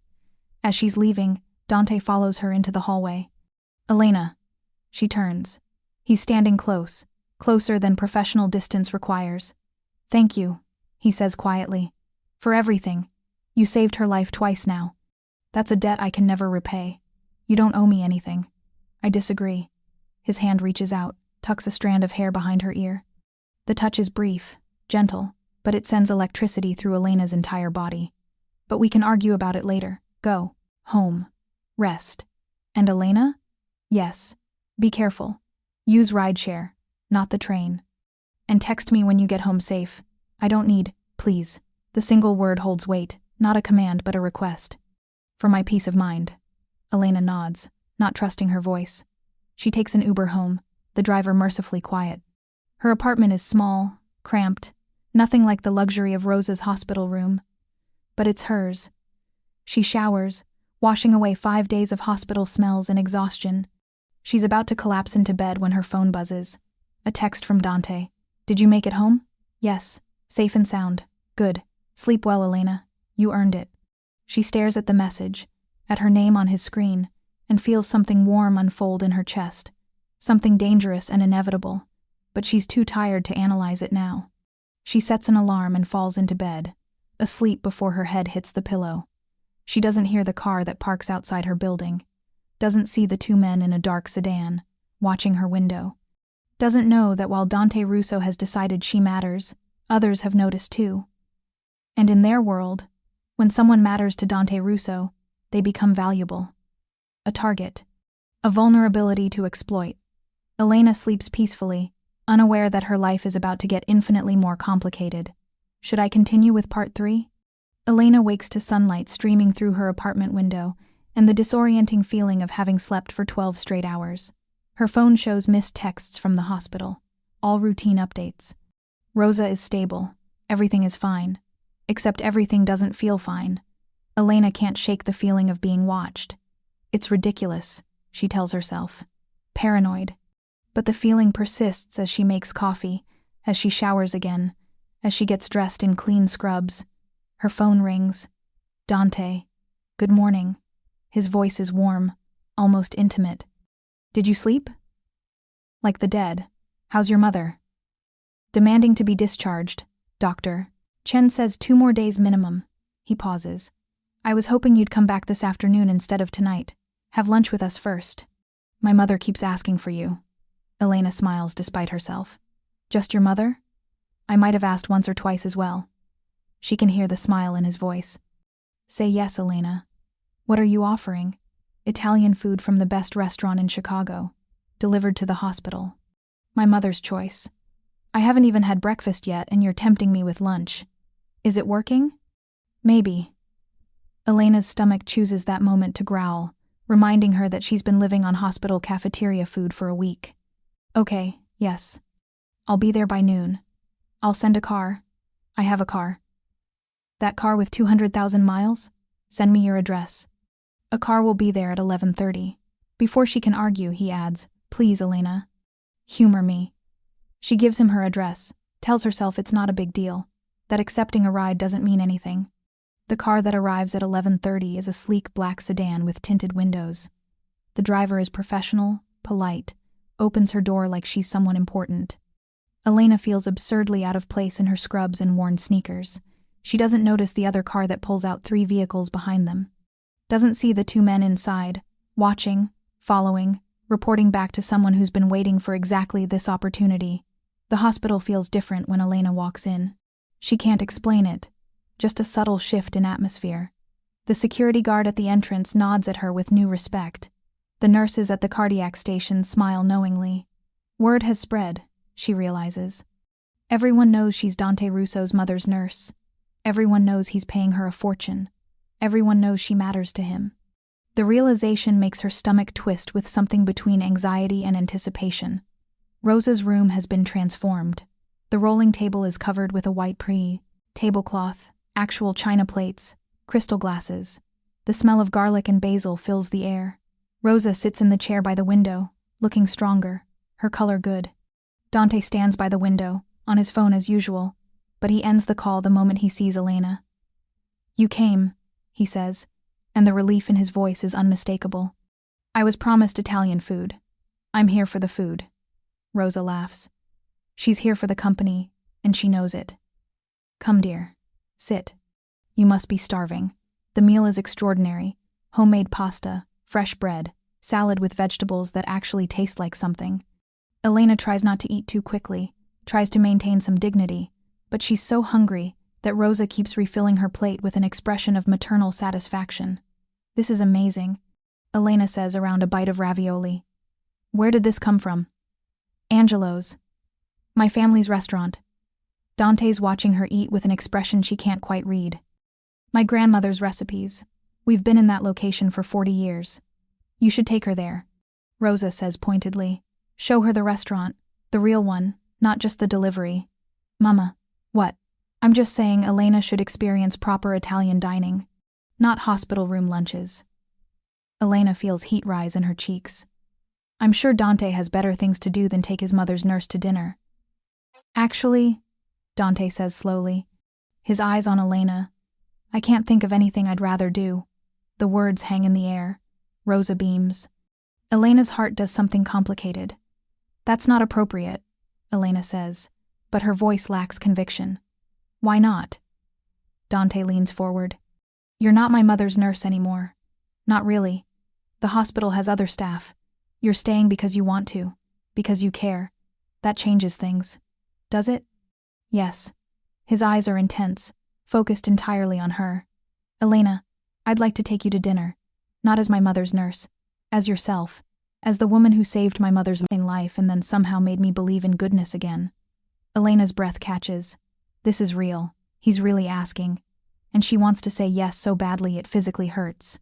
As she's leaving, Dante follows her into the hallway. "Elena." She turns. He's standing close, closer than professional distance requires. "Thank you," he says quietly. "For everything. You saved her life twice now. That's a debt I can never repay. You don't owe me anything." "I disagree." His hand reaches out, tucks a strand of hair behind her ear. The touch is brief, gentle, but it sends electricity through Elena's entire body. "But we can argue about it later. Go. Home. Rest." "And Elena?" "Yes. Be careful. Use rideshare, not the train. And text me when you get home safe. I don't need, please." The single word holds weight, not a command but a request. "For my peace of mind." Elena nods, not trusting her voice. She takes an Uber home, the driver mercifully quiet. Her apartment is small, cramped, nothing like the luxury of Rosa's hospital room. But it's hers. She showers, washing away 5 days of hospital smells and exhaustion. She's about to collapse into bed when her phone buzzes. A text from Dante. "Did you make it home?" "Yes. Safe and sound." "Good. Sleep well, Elena. You earned it." She stares at the message, at her name on his screen, and feels something warm unfold in her chest. Something dangerous and inevitable, but she's too tired to analyze it now. She sets an alarm and falls into bed, asleep before her head hits the pillow. She doesn't hear the car that parks outside her building, doesn't see the 2 men in a dark sedan, watching her window. Doesn't know that while Dante Russo has decided she matters, others have noticed too. And in their world, when someone matters to Dante Russo, they become valuable. A target. A vulnerability to exploit. Elena sleeps peacefully, unaware that her life is about to get infinitely more complicated. Should I continue with part 3? Elena wakes to sunlight streaming through her apartment window and the disorienting feeling of having slept for 12 straight hours. Her phone shows missed texts from the hospital, all routine updates. Rosa is stable. Everything is fine. Except everything doesn't feel fine. Elena can't shake the feeling of being watched. It's ridiculous, she tells herself. Paranoid. But the feeling persists as she makes coffee, as she showers again, as she gets dressed in clean scrubs. Her phone rings. Dante. Good morning. His voice is warm, almost intimate. Did you sleep? Like the dead. How's your mother? Demanding to be discharged, doctor. Chen says 2 more days minimum. He pauses. I was hoping you'd come back this afternoon instead of tonight. Have lunch with us first. My mother keeps asking for you. Elena smiles despite herself. Just your mother? I might have asked once or twice as well. She can hear the smile in his voice. Say yes, Elena. What are you offering? Italian food from the best restaurant in Chicago, delivered to the hospital. My mother's choice. I haven't even had breakfast yet and you're tempting me with lunch. Is it working? Maybe. Elena's stomach chooses that moment to growl, reminding her that she's been living on hospital cafeteria food for a week. Okay, yes. I'll be there by noon. I'll send a car. I have a car. That car with 200,000 miles? Send me your address. A car will be there at 11:30. Before she can argue, he adds, "Please, Elena. Humor me." She gives him her address, tells herself it's not a big deal, that accepting a ride doesn't mean anything. The car that arrives at 11:30 is a sleek black sedan with tinted windows. The driver is professional, polite, opens her door like she's someone important. Elena feels absurdly out of place in her scrubs and worn sneakers. She doesn't notice the other car that pulls out 3 vehicles behind them. Doesn't see the 2 men inside, watching, following, reporting back to someone who's been waiting for exactly this opportunity. The hospital feels different when Elena walks in. She can't explain it, just a subtle shift in atmosphere. The security guard at the entrance nods at her with new respect. The nurses at the cardiac station smile knowingly. Word has spread, she realizes. Everyone knows she's Dante Russo's mother's nurse. Everyone knows he's paying her a fortune. Everyone knows she matters to him. The realization makes her stomach twist with something between anxiety and anticipation. Rosa's room has been transformed. The rolling table is covered with a white tablecloth, actual china plates, crystal glasses. The smell of garlic and basil fills the air. Rosa sits in the chair by the window, looking stronger, her color good. Dante stands by the window, on his phone as usual, but he ends the call the moment he sees Elena. "You came," he says, and the relief in his voice is unmistakable. "I was promised Italian food. I'm here for the food." Rosa laughs. She's here for the company, and she knows it. "Come, dear. Sit. You must be starving. The meal is extraordinary. Homemade pasta, fresh bread, salad with vegetables that actually taste like something." Elena tries not to eat too quickly, tries to maintain some dignity, but she's so hungry that Rosa keeps refilling her plate with an expression of maternal satisfaction. "This is amazing," Elena says around a bite of ravioli. "Where did this come from?" "Angelo's. My family's restaurant." Dante's watching her eat with an expression she can't quite read. "My grandmother's recipes. We've been in that location for 40 years. You should take her there," Rosa says pointedly. "Show her the restaurant, the real one, not just the delivery." "Mama." "What?" "I'm just saying Elena should experience proper Italian dining, not hospital room lunches." Elena feels heat rise in her cheeks. "I'm sure Dante has better things to do than take his mother's nurse to dinner." "Actually," Dante says slowly, his eyes on Elena, "I can't think of anything I'd rather do." The words hang in the air. Rosa beams. Elena's heart does something complicated. "That's not appropriate," Elena says, but her voice lacks conviction. "Why not?" Dante leans forward. "You're not my mother's nurse anymore. Not really. The hospital has other staff. You're staying because you want to, because you care. That changes things. Does it?" "Yes." His eyes are intense, focused entirely on her. "Elena, I'd like to take you to dinner. Not as my mother's nurse. As yourself. As the woman who saved my mother's life and then somehow made me believe in goodness again." Elena's breath catches. This is real. He's really asking. And she wants to say yes so badly it physically hurts.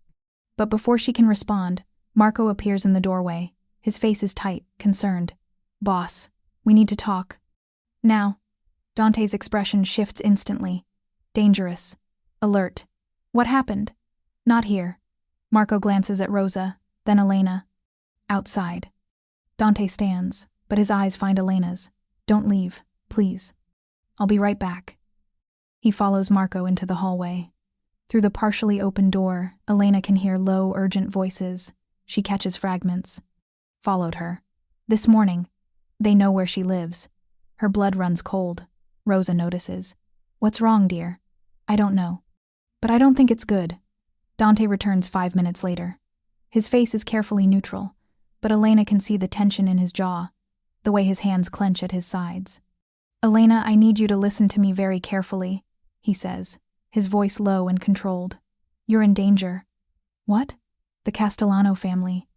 But before she can respond, Marco appears in the doorway. His face is tight, concerned. "Boss, we need to talk." "Now." Dante's expression shifts instantly. Dangerous. Alert. "What happened?" "Not here." Marco glances at Rosa, then Elena. "Outside." Dante stands, but his eyes find Elena's. "Don't leave, please." "I'll be right back." He follows Marco into the hallway. Through the partially open door, Elena can hear low, urgent voices. She catches fragments. "Followed her. This morning. They know where she lives." Her blood runs cold. Rosa notices. "What's wrong, dear?" "I don't know. But I don't think it's good." Dante returns 5 minutes later. His face is carefully neutral, but Elena can see the tension in his jaw, the way his hands clench at his sides. "Elena, I need you to listen to me very carefully," he says, his voice low and controlled. "You're in danger." "What?" "The Castellano family.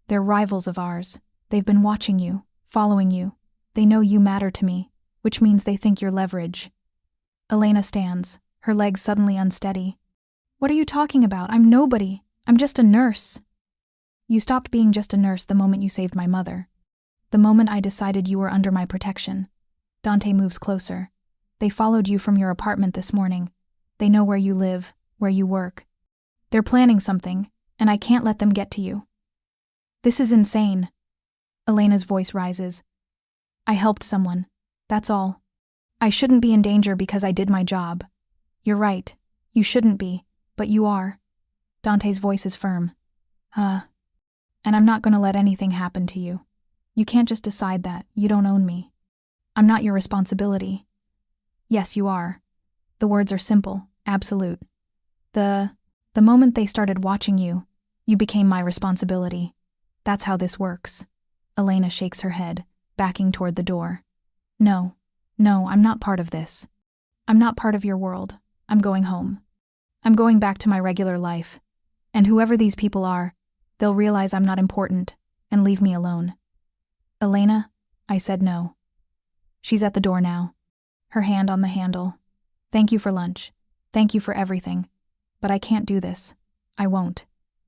They're rivals of ours. They've been watching you, following you. They know you matter to me, which means they think you're leverage." Elena stands, her legs suddenly unsteady. "What are you talking about? I'm nobody. I'm just a nurse." "You stopped being just a nurse the moment you saved my mother. The moment I decided you were under my protection." Dante moves closer. "They followed you from your apartment this morning. They know where you live, where you work. They're planning something, and I can't let them get to you. This is insane. Elena's voice rises. I helped someone. That's all. I shouldn't be in danger because I did my job. You're right. You shouldn't be, but you are. Dante's voice is firm. And I'm not going to let anything happen to you. You can't just decide that. You don't own me. I'm not your responsibility. Yes, you are. The words are simple, absolute. The moment they started watching you, you became my responsibility. That's how this works. Elena shakes her head, backing toward the door. No, I'm not part of this. I'm not part of your world. I'm going home. I'm going back to my regular life. And whoever these people are, they'll realize I'm not important and leave me alone. Elena, I said no. She's at the door now, her hand on the handle. Thank you for lunch. Thank you for everything. But I can't do this. I won't.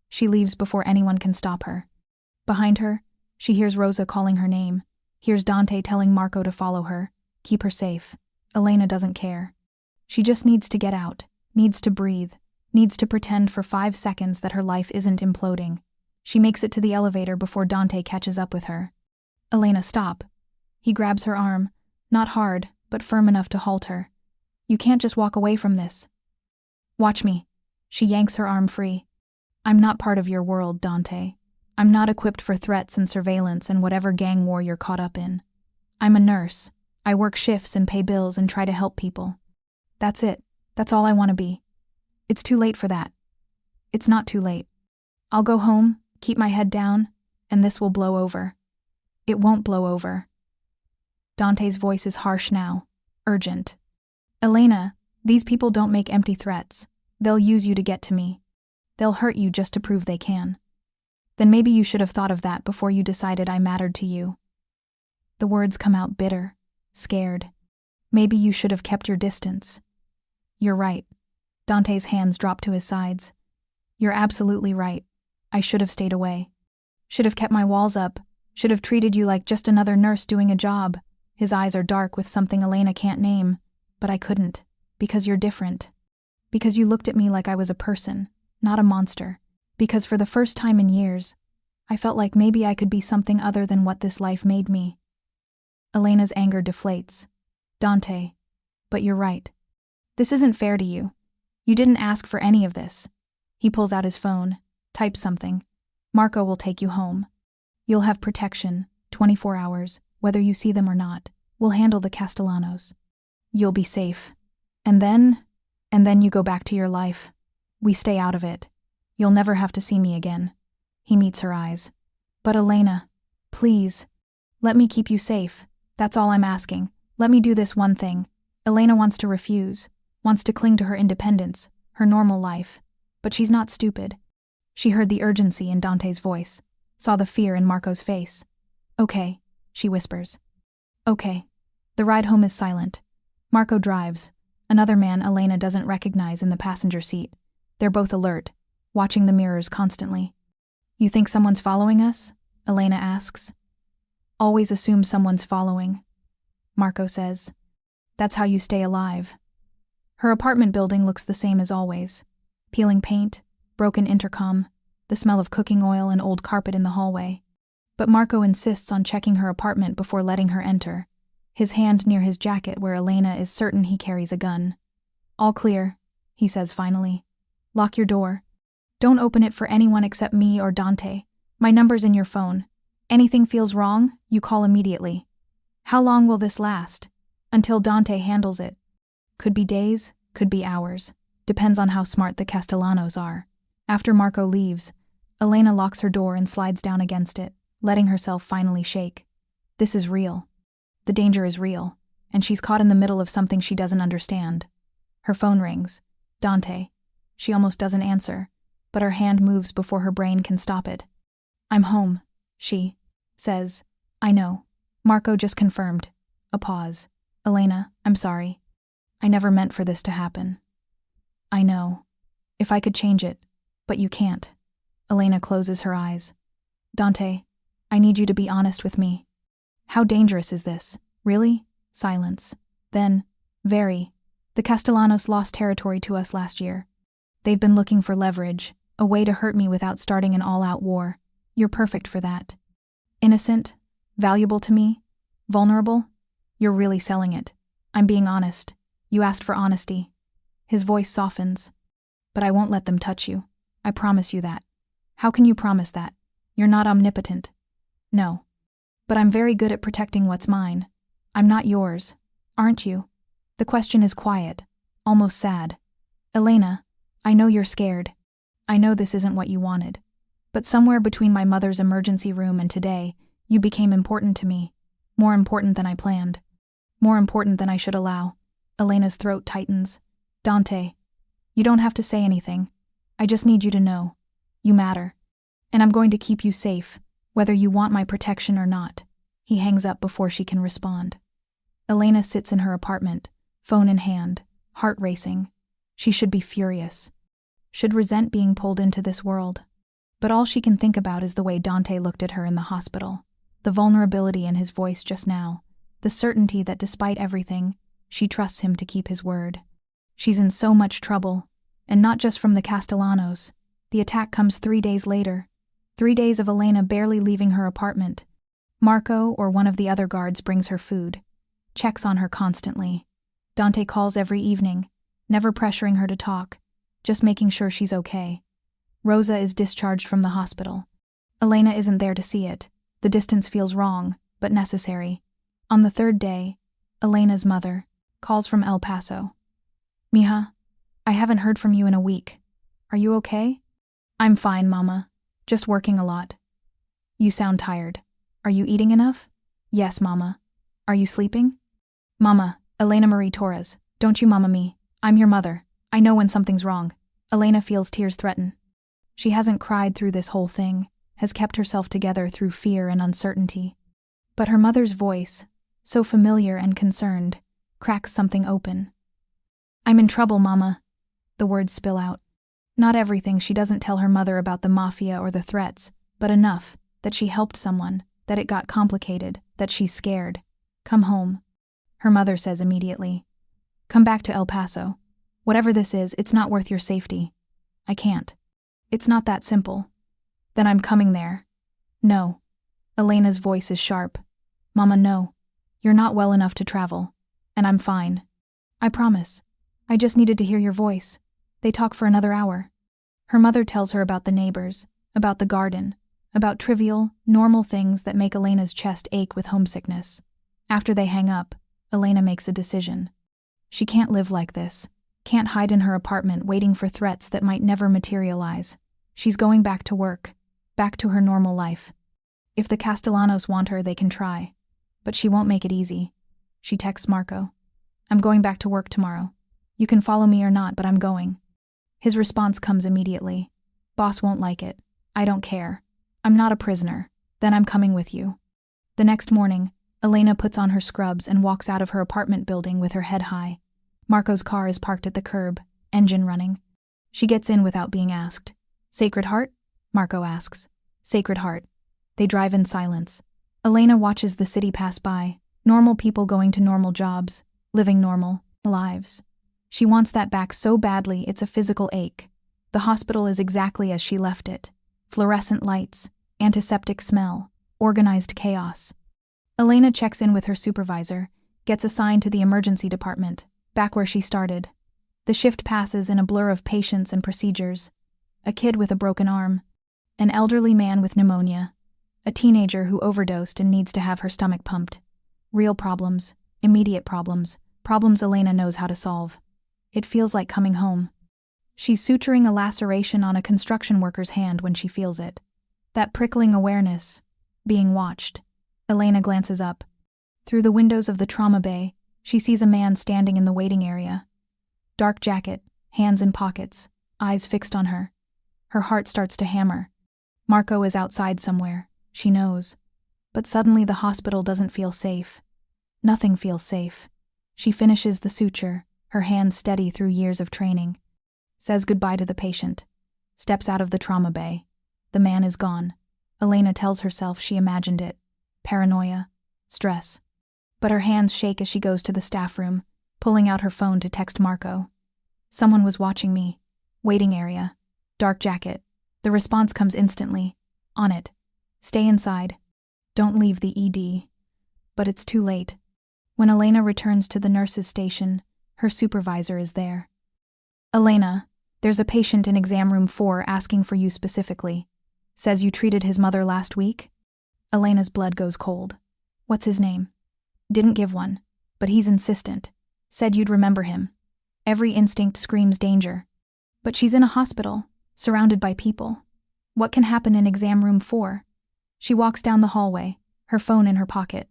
She leaves before anyone can stop her. Behind her, she hears Rosa calling her name, hears Dante telling Marco to follow her, keep her safe. Elena doesn't care. She just needs to get out, needs to breathe, needs to pretend for 5 seconds that her life isn't imploding. She makes it to the elevator before Dante catches up with her. Elena, stop. He grabs her arm, not hard, but firm enough to halt her. You can't just walk away from this. Watch me. She yanks her arm free. I'm not part of your world, Dante. I'm not equipped for threats and surveillance and whatever gang war you're caught up in. I'm a nurse. I work shifts and pay bills and try to help people. That's it. That's all I want to be. It's too late for that. It's not too late. I'll go home, keep my head down, and this will blow over. It won't blow over. Dante's voice is harsh now, urgent. Elena, these people don't make empty threats. They'll use you to get to me. They'll hurt you just to prove they can. Then maybe you should have thought of that before you decided I mattered to you. The words come out bitter, scared. Maybe you should have kept your distance. You're right. Dante's hands drop to his sides. You're absolutely right. I should have stayed away. Should have kept my walls up. Should have treated you like just another nurse doing a job. His eyes are dark with something Elena can't name. But I couldn't. Because you're different. Because you looked at me like I was a person, not a monster. Because for the first time in years, I felt like maybe I could be something other than what this life made me. Elena's anger deflates. Dante, but you're right. This isn't fair to you. You didn't ask for any of this. He pulls out his phone, types something. Marco will take you home. You'll have protection, 24 hours, whether you see them or not. We'll handle the Castellanos. You'll be safe. And then you go back to your life. We stay out of it. You'll never have to see me again. He meets her eyes. But Elena, please, let me keep you safe. That's all I'm asking. Let me do this one thing. Elena wants to refuse, wants to cling to her independence, her normal life. But she's not stupid. She heard the urgency in Dante's voice, saw the fear in Marco's face. Okay, she whispers. Okay. The ride home is silent. Marco drives. Another man Elena doesn't recognize in the passenger seat. They're both alert, watching the mirrors constantly. You think someone's following us? Elena asks. Always assume someone's following, Marco says. That's how you stay alive. Her apartment building looks the same as always. Peeling paint, broken intercom, the smell of cooking oil and old carpet in the hallway. But Marco insists on checking her apartment before letting her enter, his hand near his jacket where Elena is certain he carries a gun. All clear, he says finally. Lock your door. Don't open it for anyone except me or Dante. My number's in your phone. Anything feels wrong, you call immediately. How long will this last? Until Dante handles it. Could be days, could be hours. Depends on how smart the Castellanos are. After Marco leaves, Elena locks her door and slides down against it, letting herself finally shake. This is real. The danger is real, and she's caught in the middle of something she doesn't understand. Her phone rings. Dante. She almost doesn't answer, but her hand moves before her brain can stop it. I'm home, she says. I know. Marco just confirmed. A pause. Elena, I'm sorry. I never meant for this to happen. I know. If I could change it, but you can't. Elena closes her eyes. Dante, I need you to be honest with me. How dangerous is this? Really? Silence. Then, very. The Castellanos lost territory to us last year. They've been looking for leverage, A way to hurt me without starting an all-out war. You're perfect for that. Innocent, valuable to me, vulnerable. You're really selling it. I'm being honest. You asked for honesty. His voice softens. But I won't let them touch you. I promise you that. How can you promise that? You're not omnipotent. No. But I'm very good at protecting what's mine. I'm not yours. Aren't you? The question is quiet, almost sad. Elena, I know you're scared. I know this isn't what you wanted. But somewhere between my mother's emergency room and today, you became important to me. More important than I planned. More important than I should allow. Elena's throat tightens. Dante, you don't have to say anything. I just need you to know. You matter. And I'm going to keep you safe, whether you want my protection or not. He hangs up before she can respond. Elena sits in her apartment, phone in hand, heart racing. She should be furious. Should resent being pulled into this world. But all she can think about is the way Dante looked at her in the hospital. The vulnerability in his voice just now. The certainty that despite everything, she trusts him to keep his word. She's in so much trouble. And not just from the Castellanos. The attack comes 3 days later. 3 days of Elena barely leaving her apartment. Marco or one of the other guards brings her food. Checks on her constantly. Dante calls every evening, never pressuring her to talk, just making sure she's okay. Rosa is discharged from the hospital. Elena isn't there to see it. The distance feels wrong, but necessary. On the 3rd day, Elena's mother calls from El Paso. Mija, I haven't heard from you in a week. Are you okay? I'm fine, Mama. Just working a lot. You sound tired. Are you eating enough? Yes, Mama. Are you sleeping? Mama, Elena Marie Torres. Don't you mama me. I'm your mother. I know when something's wrong. Elena feels tears threaten. She hasn't cried through this whole thing, has kept herself together through fear and uncertainty. But her mother's voice, so familiar and concerned, cracks something open. I'm in trouble, Mama. The words spill out. Not everything. She doesn't tell her mother about the Mafia or the threats, but enough that she helped someone, that it got complicated, that she's scared. Come home. Her mother says immediately. Come back to El Paso. Whatever this is, it's not worth your safety. I can't. It's not that simple. Then I'm coming there. No. Elena's voice is sharp. Mama, no. You're not well enough to travel. And I'm fine. I promise. I just needed to hear your voice. They talk for another hour. Her mother tells her about the neighbors, about the garden, about trivial, normal things that make Elena's chest ache with homesickness. After they hang up, Elena makes a decision. She can't live like this. Can't hide in her apartment waiting for threats that might never materialize. She's going back to work, back to her normal life. If the Castellanos want her, they can try. But she won't make it easy. She texts Marco. I'm going back to work tomorrow. You can follow me or not, but I'm going. His response comes immediately. Boss won't like it. I don't care. I'm not a prisoner. Then I'm coming with you. The next morning, Elena puts on her scrubs and walks out of her apartment building with her head high. Marco's car is parked at the curb, engine running. She gets in without being asked. Sacred Heart? Marco asks. Sacred Heart. They drive in silence. Elena watches the city pass by, normal people going to normal jobs, living normal lives. She wants that back so badly it's a physical ache. The hospital is exactly as she left it. Fluorescent lights, antiseptic smell, organized chaos. Elena checks in with her supervisor, gets assigned to the emergency department, back where she started. The shift passes in a blur of patients and procedures. A kid with a broken arm. An elderly man with pneumonia. A teenager who overdosed and needs to have her stomach pumped. Real problems, immediate problems, problems Elena knows how to solve. It feels like coming home. She's suturing a laceration on a construction worker's hand when she feels it. That prickling awareness, being watched. Elena glances up. Through the windows of the trauma bay, she sees a man standing in the waiting area. Dark jacket, hands in pockets, eyes fixed on her. Her heart starts to hammer. Marco is outside somewhere, she knows. But suddenly the hospital doesn't feel safe. Nothing feels safe. She finishes the suture, her hands steady through years of training. Says goodbye to the patient. Steps out of the trauma bay. The man is gone. Elena tells herself she imagined it. Paranoia. Stress. But her hands shake as she goes to the staff room, pulling out her phone to text Marco. Someone was watching me. Waiting area. Dark jacket. The response comes instantly. On it. Stay inside. Don't leave the ED. But it's too late. When Elena returns to the nurse's station, her supervisor is there. Elena, there's a patient in exam room 4 asking for you specifically. Says you treated his mother last week? Elena's blood goes cold. What's his name? Didn't give one, but he's insistent. Said you'd remember him. Every instinct screams danger. But she's in a hospital, surrounded by people. What can happen in exam room 4? She walks down the hallway, her phone in her pocket.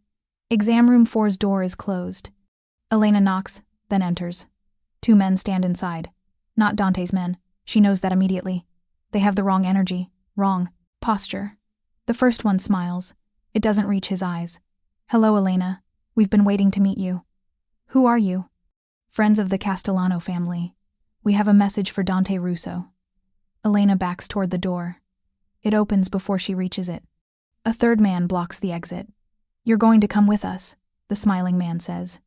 Exam room 4's door is closed. Elena knocks, then enters. 2 men stand inside. Not Dante's men. She knows that immediately. They have the wrong energy, wrong posture. The first one smiles. It doesn't reach his eyes. Hello, Elena. We've been waiting to meet you. Who are you? Friends of the Castellano family. We have a message for Dante Russo. Elena backs toward the door. It opens before she reaches it. A third man blocks the exit. You're going to come with us, the smiling man says.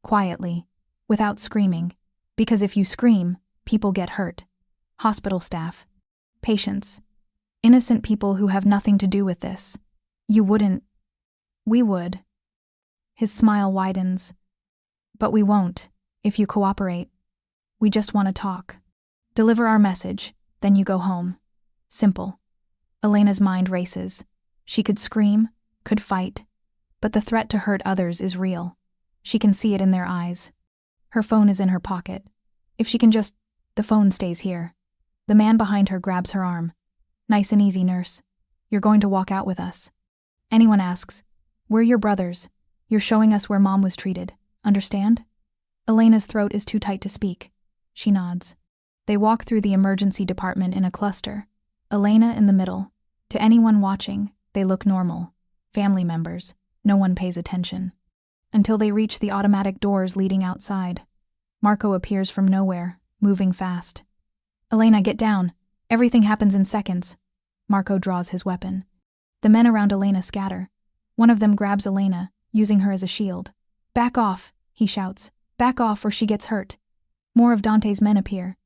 Quietly, without screaming. Because if you scream, people get hurt. Hospital staff. Patients. Innocent people who have nothing to do with this. You wouldn't. We would. His smile widens. But we won't, if you cooperate. We just want to talk. Deliver our message, then you go home. Simple. Elena's mind races. She could scream, could fight, but the threat to hurt others is real. She can see it in their eyes. Her phone is in her pocket. If she can just... The phone stays here. The man behind her grabs her arm. Nice and easy, nurse. You're going to walk out with us. Anyone asks, we're your brothers. You're showing us where Mom was treated. Understand? Elena's throat is too tight to speak. She nods. They walk through the emergency department in a cluster. Elena in the middle. To anyone watching, they look normal. Family members. No one pays attention. Until they reach the automatic doors leading outside. Marco appears from nowhere, moving fast. Elena, get down. Everything happens in seconds. Marco draws his weapon. The men around Elena scatter. One of them grabs Elena, using her as a shield. Back off, he shouts. Back off or she gets hurt. More of Dante's men appear.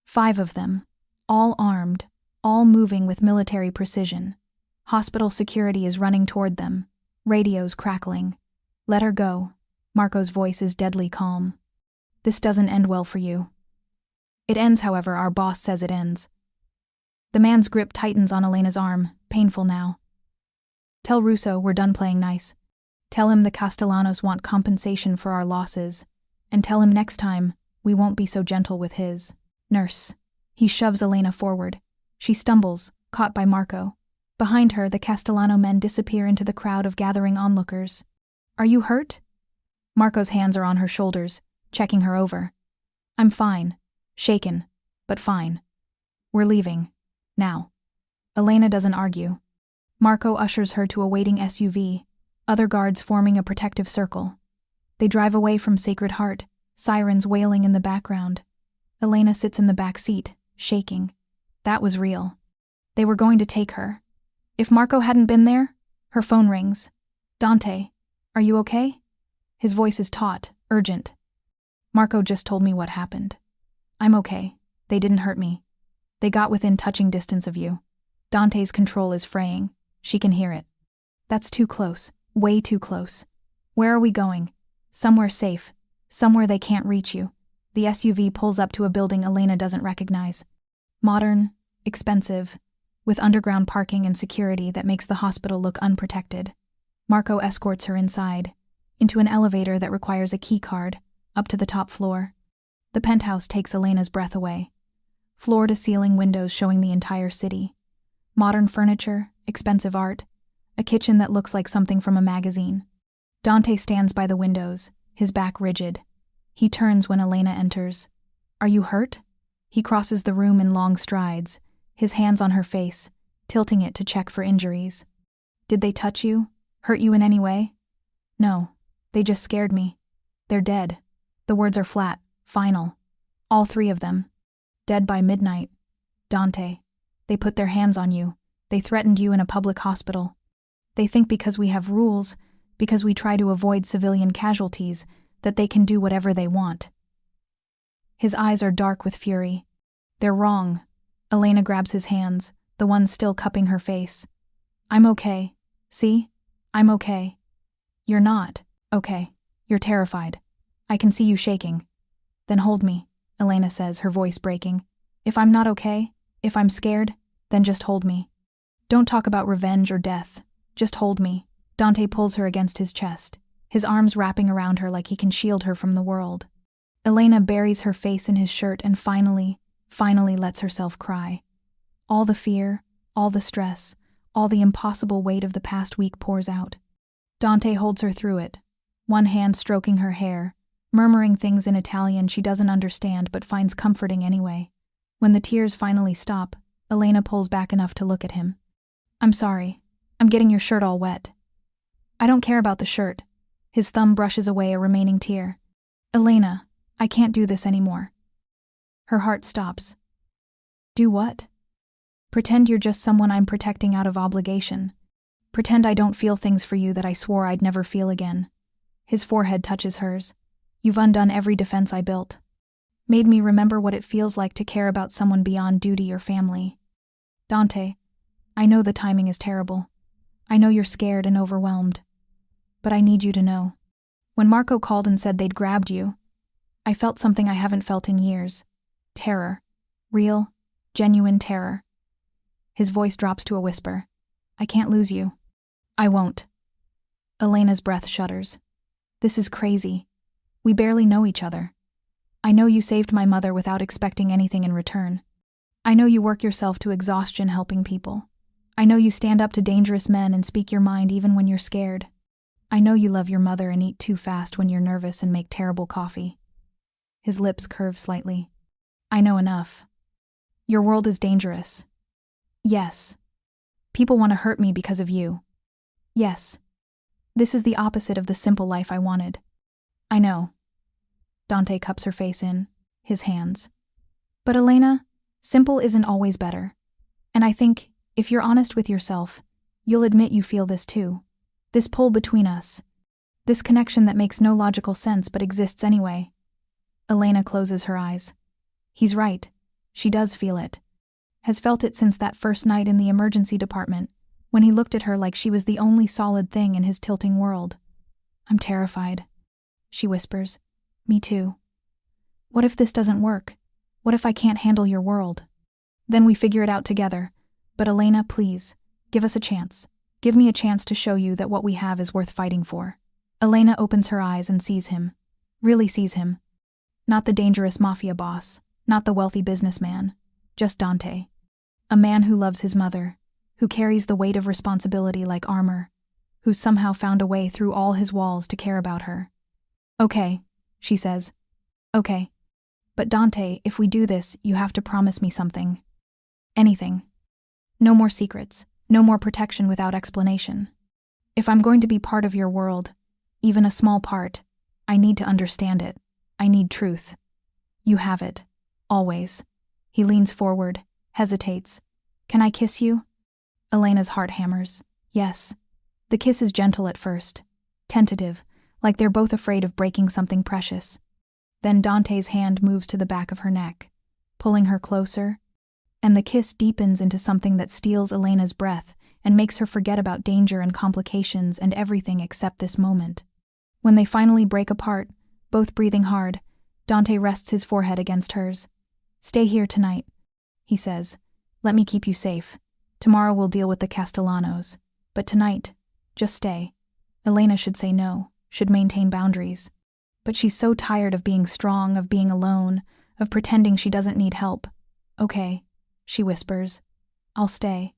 5 of them. All armed, all moving with military precision. Hospital security is running toward them. Radios crackling. Let her go. Marco's voice is deadly calm. This doesn't end well for you. It ends, however, our boss says it ends. The man's grip tightens on Elena's arm, painful now. Tell Russo we're done playing nice. Tell him the Castellanos want compensation for our losses. And tell him next time we won't be so gentle with his. Nurse. He shoves Elena forward. She stumbles, caught by Marco. Behind her, the Castellano men disappear into the crowd of gathering onlookers. Are you hurt? Marco's hands are on her shoulders, checking her over. I'm fine. Shaken, but fine. We're leaving. Now. Elena doesn't argue. Marco ushers her to a waiting SUV, other guards forming a protective circle. They drive away from Sacred Heart, sirens wailing in the background. Elena sits in the back seat, shaking. That was real. They were going to take her. If Marco hadn't been there, her phone rings. Dante, are you okay? His voice is taut, urgent. Marco just told me what happened. I'm okay. They didn't hurt me. They got within touching distance of you. Dante's control is fraying. She can hear it. That's too close. Way too close. Where are we going? Somewhere safe. Somewhere they can't reach you. The SUV pulls up to a building Elena doesn't recognize. Modern, expensive, with underground parking and security that makes the hospital look unprotected. Marco escorts her inside, into an elevator that requires a key card, up to the top floor. The penthouse takes Elena's breath away. Floor-to-ceiling windows showing the entire city. Modern furniture, expensive art, a kitchen that looks like something from a magazine. Dante stands by the windows, his back rigid. He turns when Elena enters. Are you hurt? He crosses the room in long strides, his hands on her face, tilting it to check for injuries. Did they touch you? Hurt you in any way? No, they just scared me. They're dead. The words are flat, final. All 3 of them. Dead by midnight. Dante. They put their hands on you. They threatened you in a public hospital. They think because we have rules, because we try to avoid civilian casualties, that they can do whatever they want. His eyes are dark with fury. They're wrong. Elena grabs his hands, the one still cupping her face. I'm okay. See? I'm okay. You're not. Okay. You're terrified. I can see you shaking. Then hold me, Elena says, her voice breaking. If I'm not okay, if I'm scared, then just hold me. Don't talk about revenge or death. Just hold me. Dante pulls her against his chest, his arms wrapping around her like he can shield her from the world. Elena buries her face in his shirt and finally lets herself cry. All the fear, all the stress, all the impossible weight of the past week pours out. Dante holds her through it, one hand stroking her hair, murmuring things in Italian she doesn't understand but finds comforting anyway. When the tears finally stop, Elena pulls back enough to look at him. I'm sorry. I'm getting your shirt all wet. I don't care about the shirt. His thumb brushes away a remaining tear. Elena, I can't do this anymore. Her heart stops. Do what? Pretend you're just someone I'm protecting out of obligation. Pretend I don't feel things for you that I swore I'd never feel again. His forehead touches hers. You've undone every defense I built. Made me remember what it feels like to care about someone beyond duty or family. Dante, I know the timing is terrible. I know you're scared and overwhelmed. But I need you to know. When Marco called and said they'd grabbed you, I felt something I haven't felt in years. Terror. Real, genuine terror. His voice drops to a whisper. I can't lose you. I won't. Elena's breath shudders. This is crazy. We barely know each other. I know you saved my mother without expecting anything in return. I know you work yourself to exhaustion helping people. I know you stand up to dangerous men and speak your mind even when you're scared. I know you love your mother and eat too fast when you're nervous and make terrible coffee. His lips curve slightly. I know enough. Your world is dangerous. Yes. People want to hurt me because of you. Yes. This is the opposite of the simple life I wanted. I know. Dante cups her face in, his hands. But Elena, simple isn't always better. And I think, if you're honest with yourself, you'll admit you feel this too. This pull between us. This connection that makes no logical sense but exists anyway. Elena closes her eyes. He's right. She does feel it. Has felt it since that first night in the emergency department, when he looked at her like she was the only solid thing in his tilting world. I'm terrified. She whispers. Me too. What if this doesn't work? What if I can't handle your world? Then we figure it out together. But Elena, please, give us a chance. Give me a chance to show you that what we have is worth fighting for. Elena opens her eyes and sees him. Really sees him. Not the dangerous mafia boss. Not the wealthy businessman. Just Dante. A man who loves his mother. Who carries the weight of responsibility like armor. Who's somehow found a way through all his walls to care about her. Okay, she says. Okay. But Dante, if we do this, you have to promise me something. Anything. No more secrets. No more protection without explanation. If I'm going to be part of your world, even a small part, I need to understand it. I need truth. You have it. Always. He leans forward, hesitates. Can I kiss you? Elena's heart hammers. Yes. The kiss is gentle at first. Tentative, like they're both afraid of breaking something precious. Then Dante's hand moves to the back of her neck, pulling her closer, and the kiss deepens into something that steals Elena's breath and makes her forget about danger and complications and everything except this moment. When they finally break apart, both breathing hard, Dante rests his forehead against hers. Stay here tonight, he says. Let me keep you safe. Tomorrow we'll deal with the Castellanos. But tonight, just stay. Elena should say no, should maintain boundaries. But she's so tired of being strong, of being alone, of pretending she doesn't need help. Okay, she whispers. I'll stay.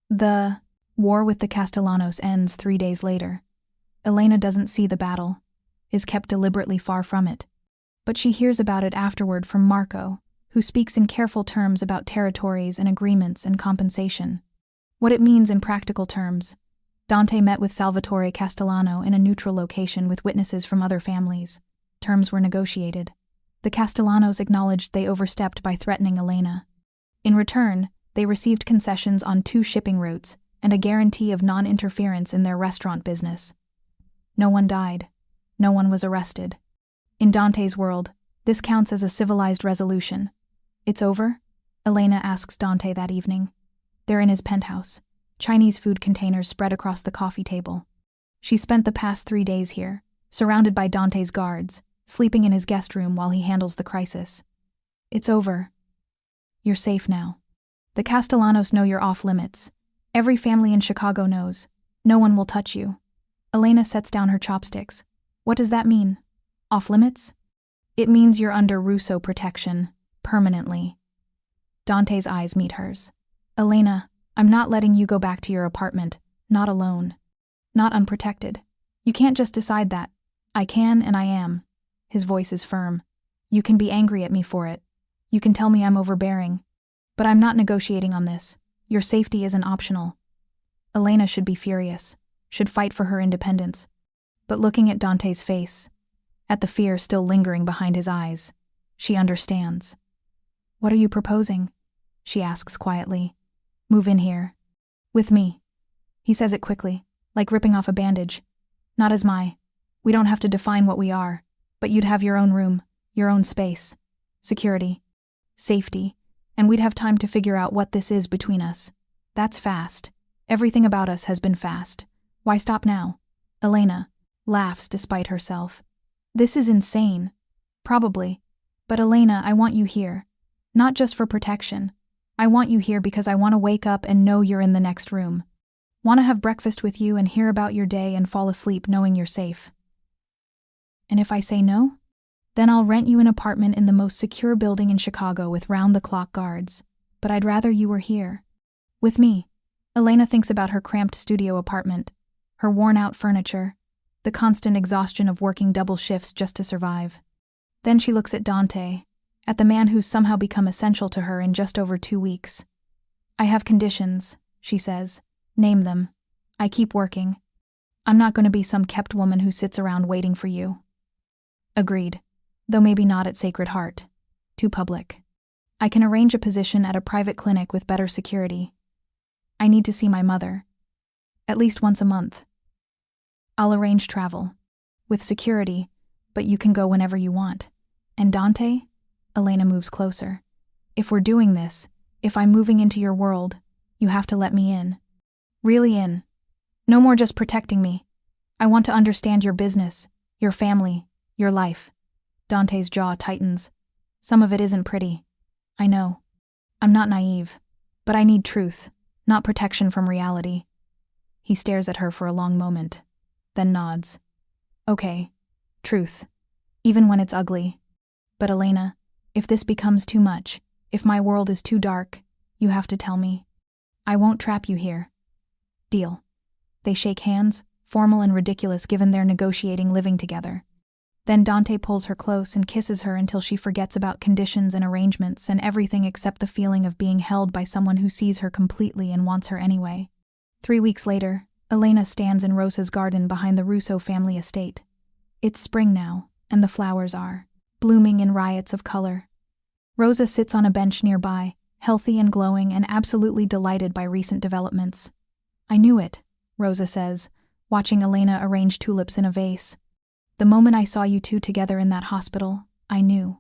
The war with the Castellanos ends 3 days later. Elena doesn't see the battle, is kept deliberately far from it. But she hears about it afterward from Marco, who speaks in careful terms about territories and agreements and compensation. What it means in practical terms. Dante met with Salvatore Castellano in a neutral location with witnesses from other families. Terms were negotiated. The Castellanos acknowledged they overstepped by threatening Elena. In return, they received concessions on 2 shipping routes and a guarantee of non-interference in their restaurant business. No one died. No one was arrested. In Dante's world, this counts as a civilized resolution. It's over? Elena asks Dante that evening. They're in his penthouse. Chinese food containers spread across the coffee table. She spent the past 3 days here, surrounded by Dante's guards, sleeping in his guest room while he handles the crisis. It's over. You're safe now. The Castellanos know you're off limits. Every family in Chicago knows. No one will touch you. Elena sets down her chopsticks. What does that mean? Off limits? It means you're under Russo protection, permanently. Dante's eyes meet hers. Elena, I'm not letting you go back to your apartment, not alone. Not unprotected. You can't just decide that. I can and I am. His voice is firm. You can be angry at me for it. You can tell me I'm overbearing. But I'm not negotiating on this. Your safety isn't optional. Elena should be furious, should fight for her independence. But looking at Dante's face, at the fear still lingering behind his eyes, she understands. What are you proposing? She asks quietly. Move in here. With me. He says it quickly, like ripping off a bandage. Not as my. We don't have to define what we are, but you'd have your own room, your own space, security, safety, and we'd have time to figure out what this is between us. That's fast. Everything about us has been fast. Why stop now? Elena laughs despite herself. This is insane. Probably. But Elena, I want you here. Not just for protection. I want you here because I want to wake up and know you're in the next room. Want to have breakfast with you and hear about your day and fall asleep knowing you're safe. And if I say no? Then I'll rent you an apartment in the most secure building in Chicago with round-the-clock guards. But I'd rather you were here. With me. Elena thinks about her cramped studio apartment, her worn-out furniture, the constant exhaustion of working double shifts just to survive. Then she looks at Dante, at the man who's somehow become essential to her in just over 2 weeks. I have conditions, she says. Name them. I keep working. I'm not going to be some kept woman who sits around waiting for you. Agreed. Though maybe not at Sacred Heart. Too public. I can arrange a position at a private clinic with better security. I need to see my mother. At least once a month. I'll arrange travel. With security, but you can go whenever you want. And Dante? Elena moves closer. If we're doing this, if I'm moving into your world, you have to let me in. Really in. No more just protecting me. I want to understand your business, your family, your life. Dante's jaw tightens. Some of it isn't pretty. I know. I'm not naive. But I need truth, not protection from reality. He stares at her for a long moment, then nods. Okay. Truth. Even when it's ugly. But Elena, if this becomes too much, if my world is too dark, you have to tell me. I won't trap you here. Deal. They shake hands, formal and ridiculous given their negotiating living together. Then Dante pulls her close and kisses her until she forgets about conditions and arrangements and everything except the feeling of being held by someone who sees her completely and wants her anyway. 3 weeks later, Elena stands in Rosa's garden behind the Russo family estate. It's spring now, and the flowers are blooming in riots of color. Rosa sits on a bench nearby, healthy and glowing and absolutely delighted by recent developments. I knew it, Rosa says, watching Elena arrange tulips in a vase. The moment I saw you two together in that hospital, I knew.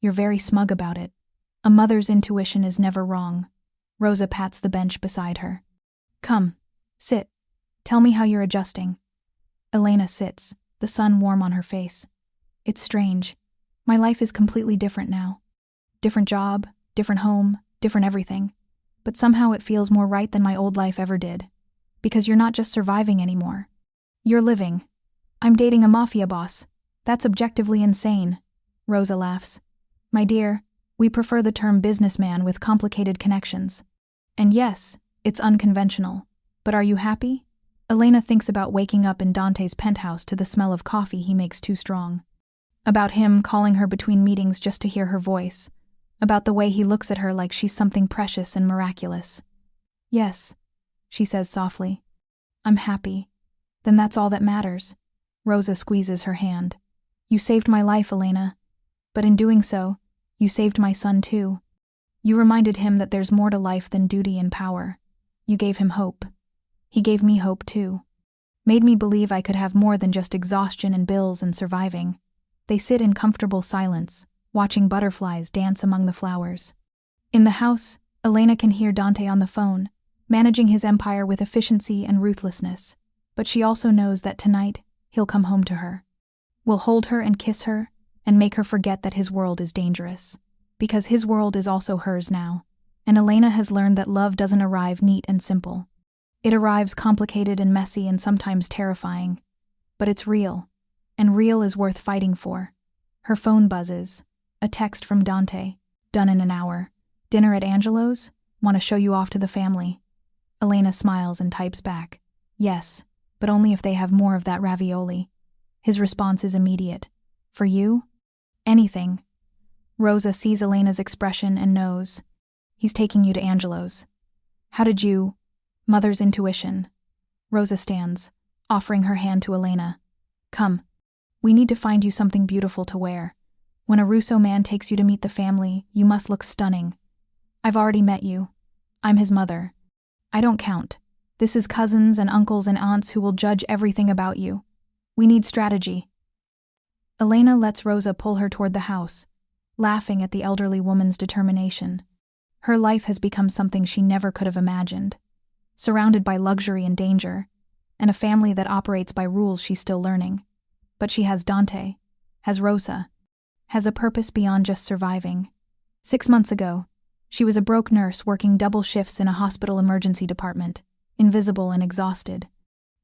You're very smug about it. A mother's intuition is never wrong. Rosa pats the bench beside her. Come, sit. Tell me how you're adjusting. Elena sits, the sun warm on her face. It's strange. My life is completely different now. Different job, different home, different everything. But somehow it feels more right than my old life ever did. Because you're not just surviving anymore. You're living. I'm dating a Mafia boss. That's objectively insane. Rosa laughs. My dear, we prefer the term businessman with complicated connections. And yes, it's unconventional. But are you happy? Elena thinks about waking up in Dante's penthouse to the smell of coffee he makes too strong. About him calling her between meetings just to hear her voice. About the way he looks at her like she's something precious and miraculous. Yes, she says softly. I'm happy. Then that's all that matters. Rosa squeezes her hand. You saved my life, Elena. But in doing so, you saved my son too. You reminded him that there's more to life than duty and power. You gave him hope. He gave me hope too. Made me believe I could have more than just exhaustion and bills and surviving. They sit in comfortable silence, watching butterflies dance among the flowers. In the house, Elena can hear Dante on the phone, managing his empire with efficiency and ruthlessness. But she also knows that tonight, he'll come home to her. Will hold her and kiss her, and make her forget that his world is dangerous. Because his world is also hers now. And Elena has learned that love doesn't arrive neat and simple. It arrives complicated and messy and sometimes terrifying. But it's real. And real is worth fighting for. Her phone buzzes. A text from Dante. Done in an hour. Dinner at Angelo's? Want to show you off to the family. Elena smiles and types back. Yes, but only if they have more of that ravioli. His response is immediate. For you? Anything. Rosa sees Elena's expression and knows. He's taking you to Angelo's. How did you? Mother's intuition. Rosa stands, offering her hand to Elena. Come. We need to find you something beautiful to wear. When a Russo man takes you to meet the family, you must look stunning. I've already met you. I'm his mother. I don't count. This is cousins and uncles and aunts who will judge everything about you. We need strategy. Elena lets Rosa pull her toward the house, laughing at the elderly woman's determination. Her life has become something she never could have imagined. Surrounded by luxury and danger, and a family that operates by rules she's still learning. But she has Dante, has Rosa, has a purpose beyond just surviving. 6 months ago, she was a broke nurse working double shifts in a hospital emergency department, invisible and exhausted.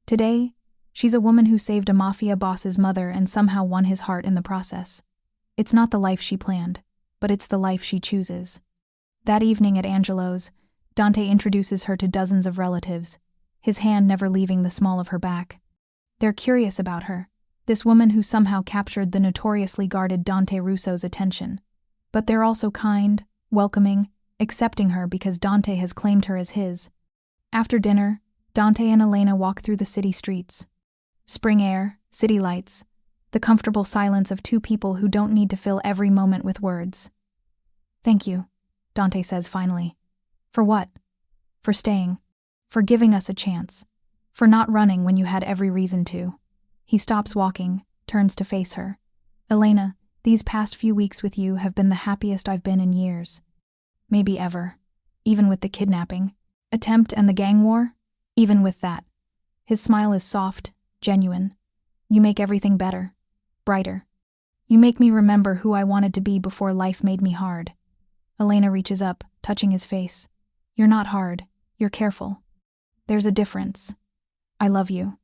Today, she's a woman who saved a Mafia boss's mother and somehow won his heart in the process. It's not the life she planned, but it's the life she chooses. That evening at Angelo's, Dante introduces her to dozens of relatives, his hand never leaving the small of her back. They're curious about her, this woman who somehow captured the notoriously guarded Dante Russo's attention. But they're also kind, welcoming, accepting her because Dante has claimed her as his. After dinner, Dante and Elena walk through the city streets. Spring air, city lights, the comfortable silence of two people who don't need to fill every moment with words. Thank you, Dante says finally. For what? For staying. For giving us a chance. For not running when you had every reason to. He stops walking, turns to face her. Elena, these past few weeks with you have been the happiest I've been in years. Maybe ever. Even with the kidnapping attempt and the gang war? Even with that. His smile is soft, genuine. You make everything better. Brighter. You make me remember who I wanted to be before life made me hard. Elena reaches up, touching his face. You're not hard. You're careful. There's a difference. I love you.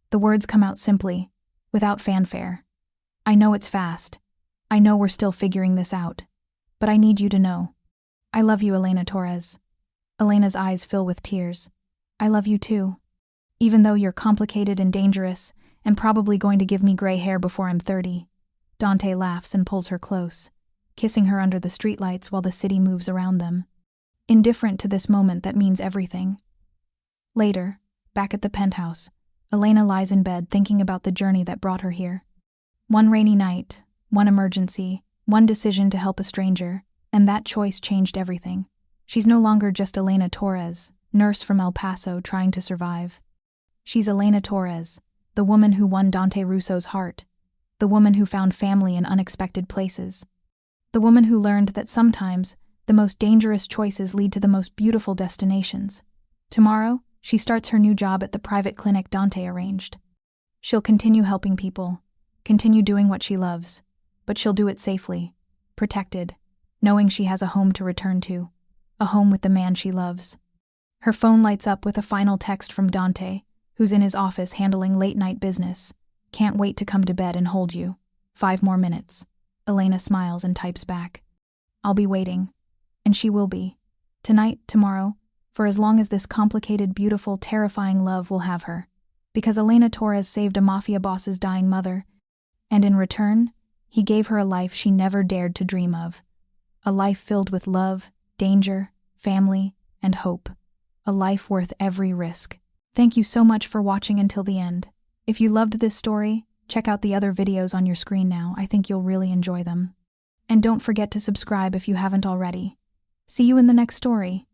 The words come out simply, without fanfare. I know it's fast. I know we're still figuring this out. But I need you to know. I love you, Elena Torres. Elena's eyes fill with tears. I love you too. Even though you're complicated and dangerous, and probably going to give me gray hair before I'm 30. Dante laughs and pulls her close, kissing her under the streetlights while the city moves around them. Indifferent to this moment that means everything. Later, back at the penthouse, Elena lies in bed thinking about the journey that brought her here. One rainy night, one emergency, one decision to help a stranger, and that choice changed everything. She's no longer just Elena Torres, nurse from El Paso trying to survive. She's Elena Torres, the woman who won Dante Russo's heart, the woman who found family in unexpected places, the woman who learned that sometimes the most dangerous choices lead to the most beautiful destinations. Tomorrow, she starts her new job at the private clinic Dante arranged. She'll continue helping people, continue doing what she loves, but she'll do it safely, protected, knowing she has a home to return to, a home with the man she loves. Her phone lights up with a final text from Dante, who's in his office handling late-night business. Can't wait to come to bed and hold you. 5 more minutes. Elena smiles and types back. I'll be waiting. And she will be. Tonight, tomorrow, for as long as this complicated, beautiful, terrifying love will have her. Because Elena Torres saved a Mafia boss's dying mother, and in return, he gave her a life she never dared to dream of. A life filled with love, danger, family, and hope. A life worth every risk. Thank you so much for watching until the end. If you loved this story, check out the other videos on your screen now. I think you'll really enjoy them. And don't forget to subscribe if you haven't already. See you in the next story.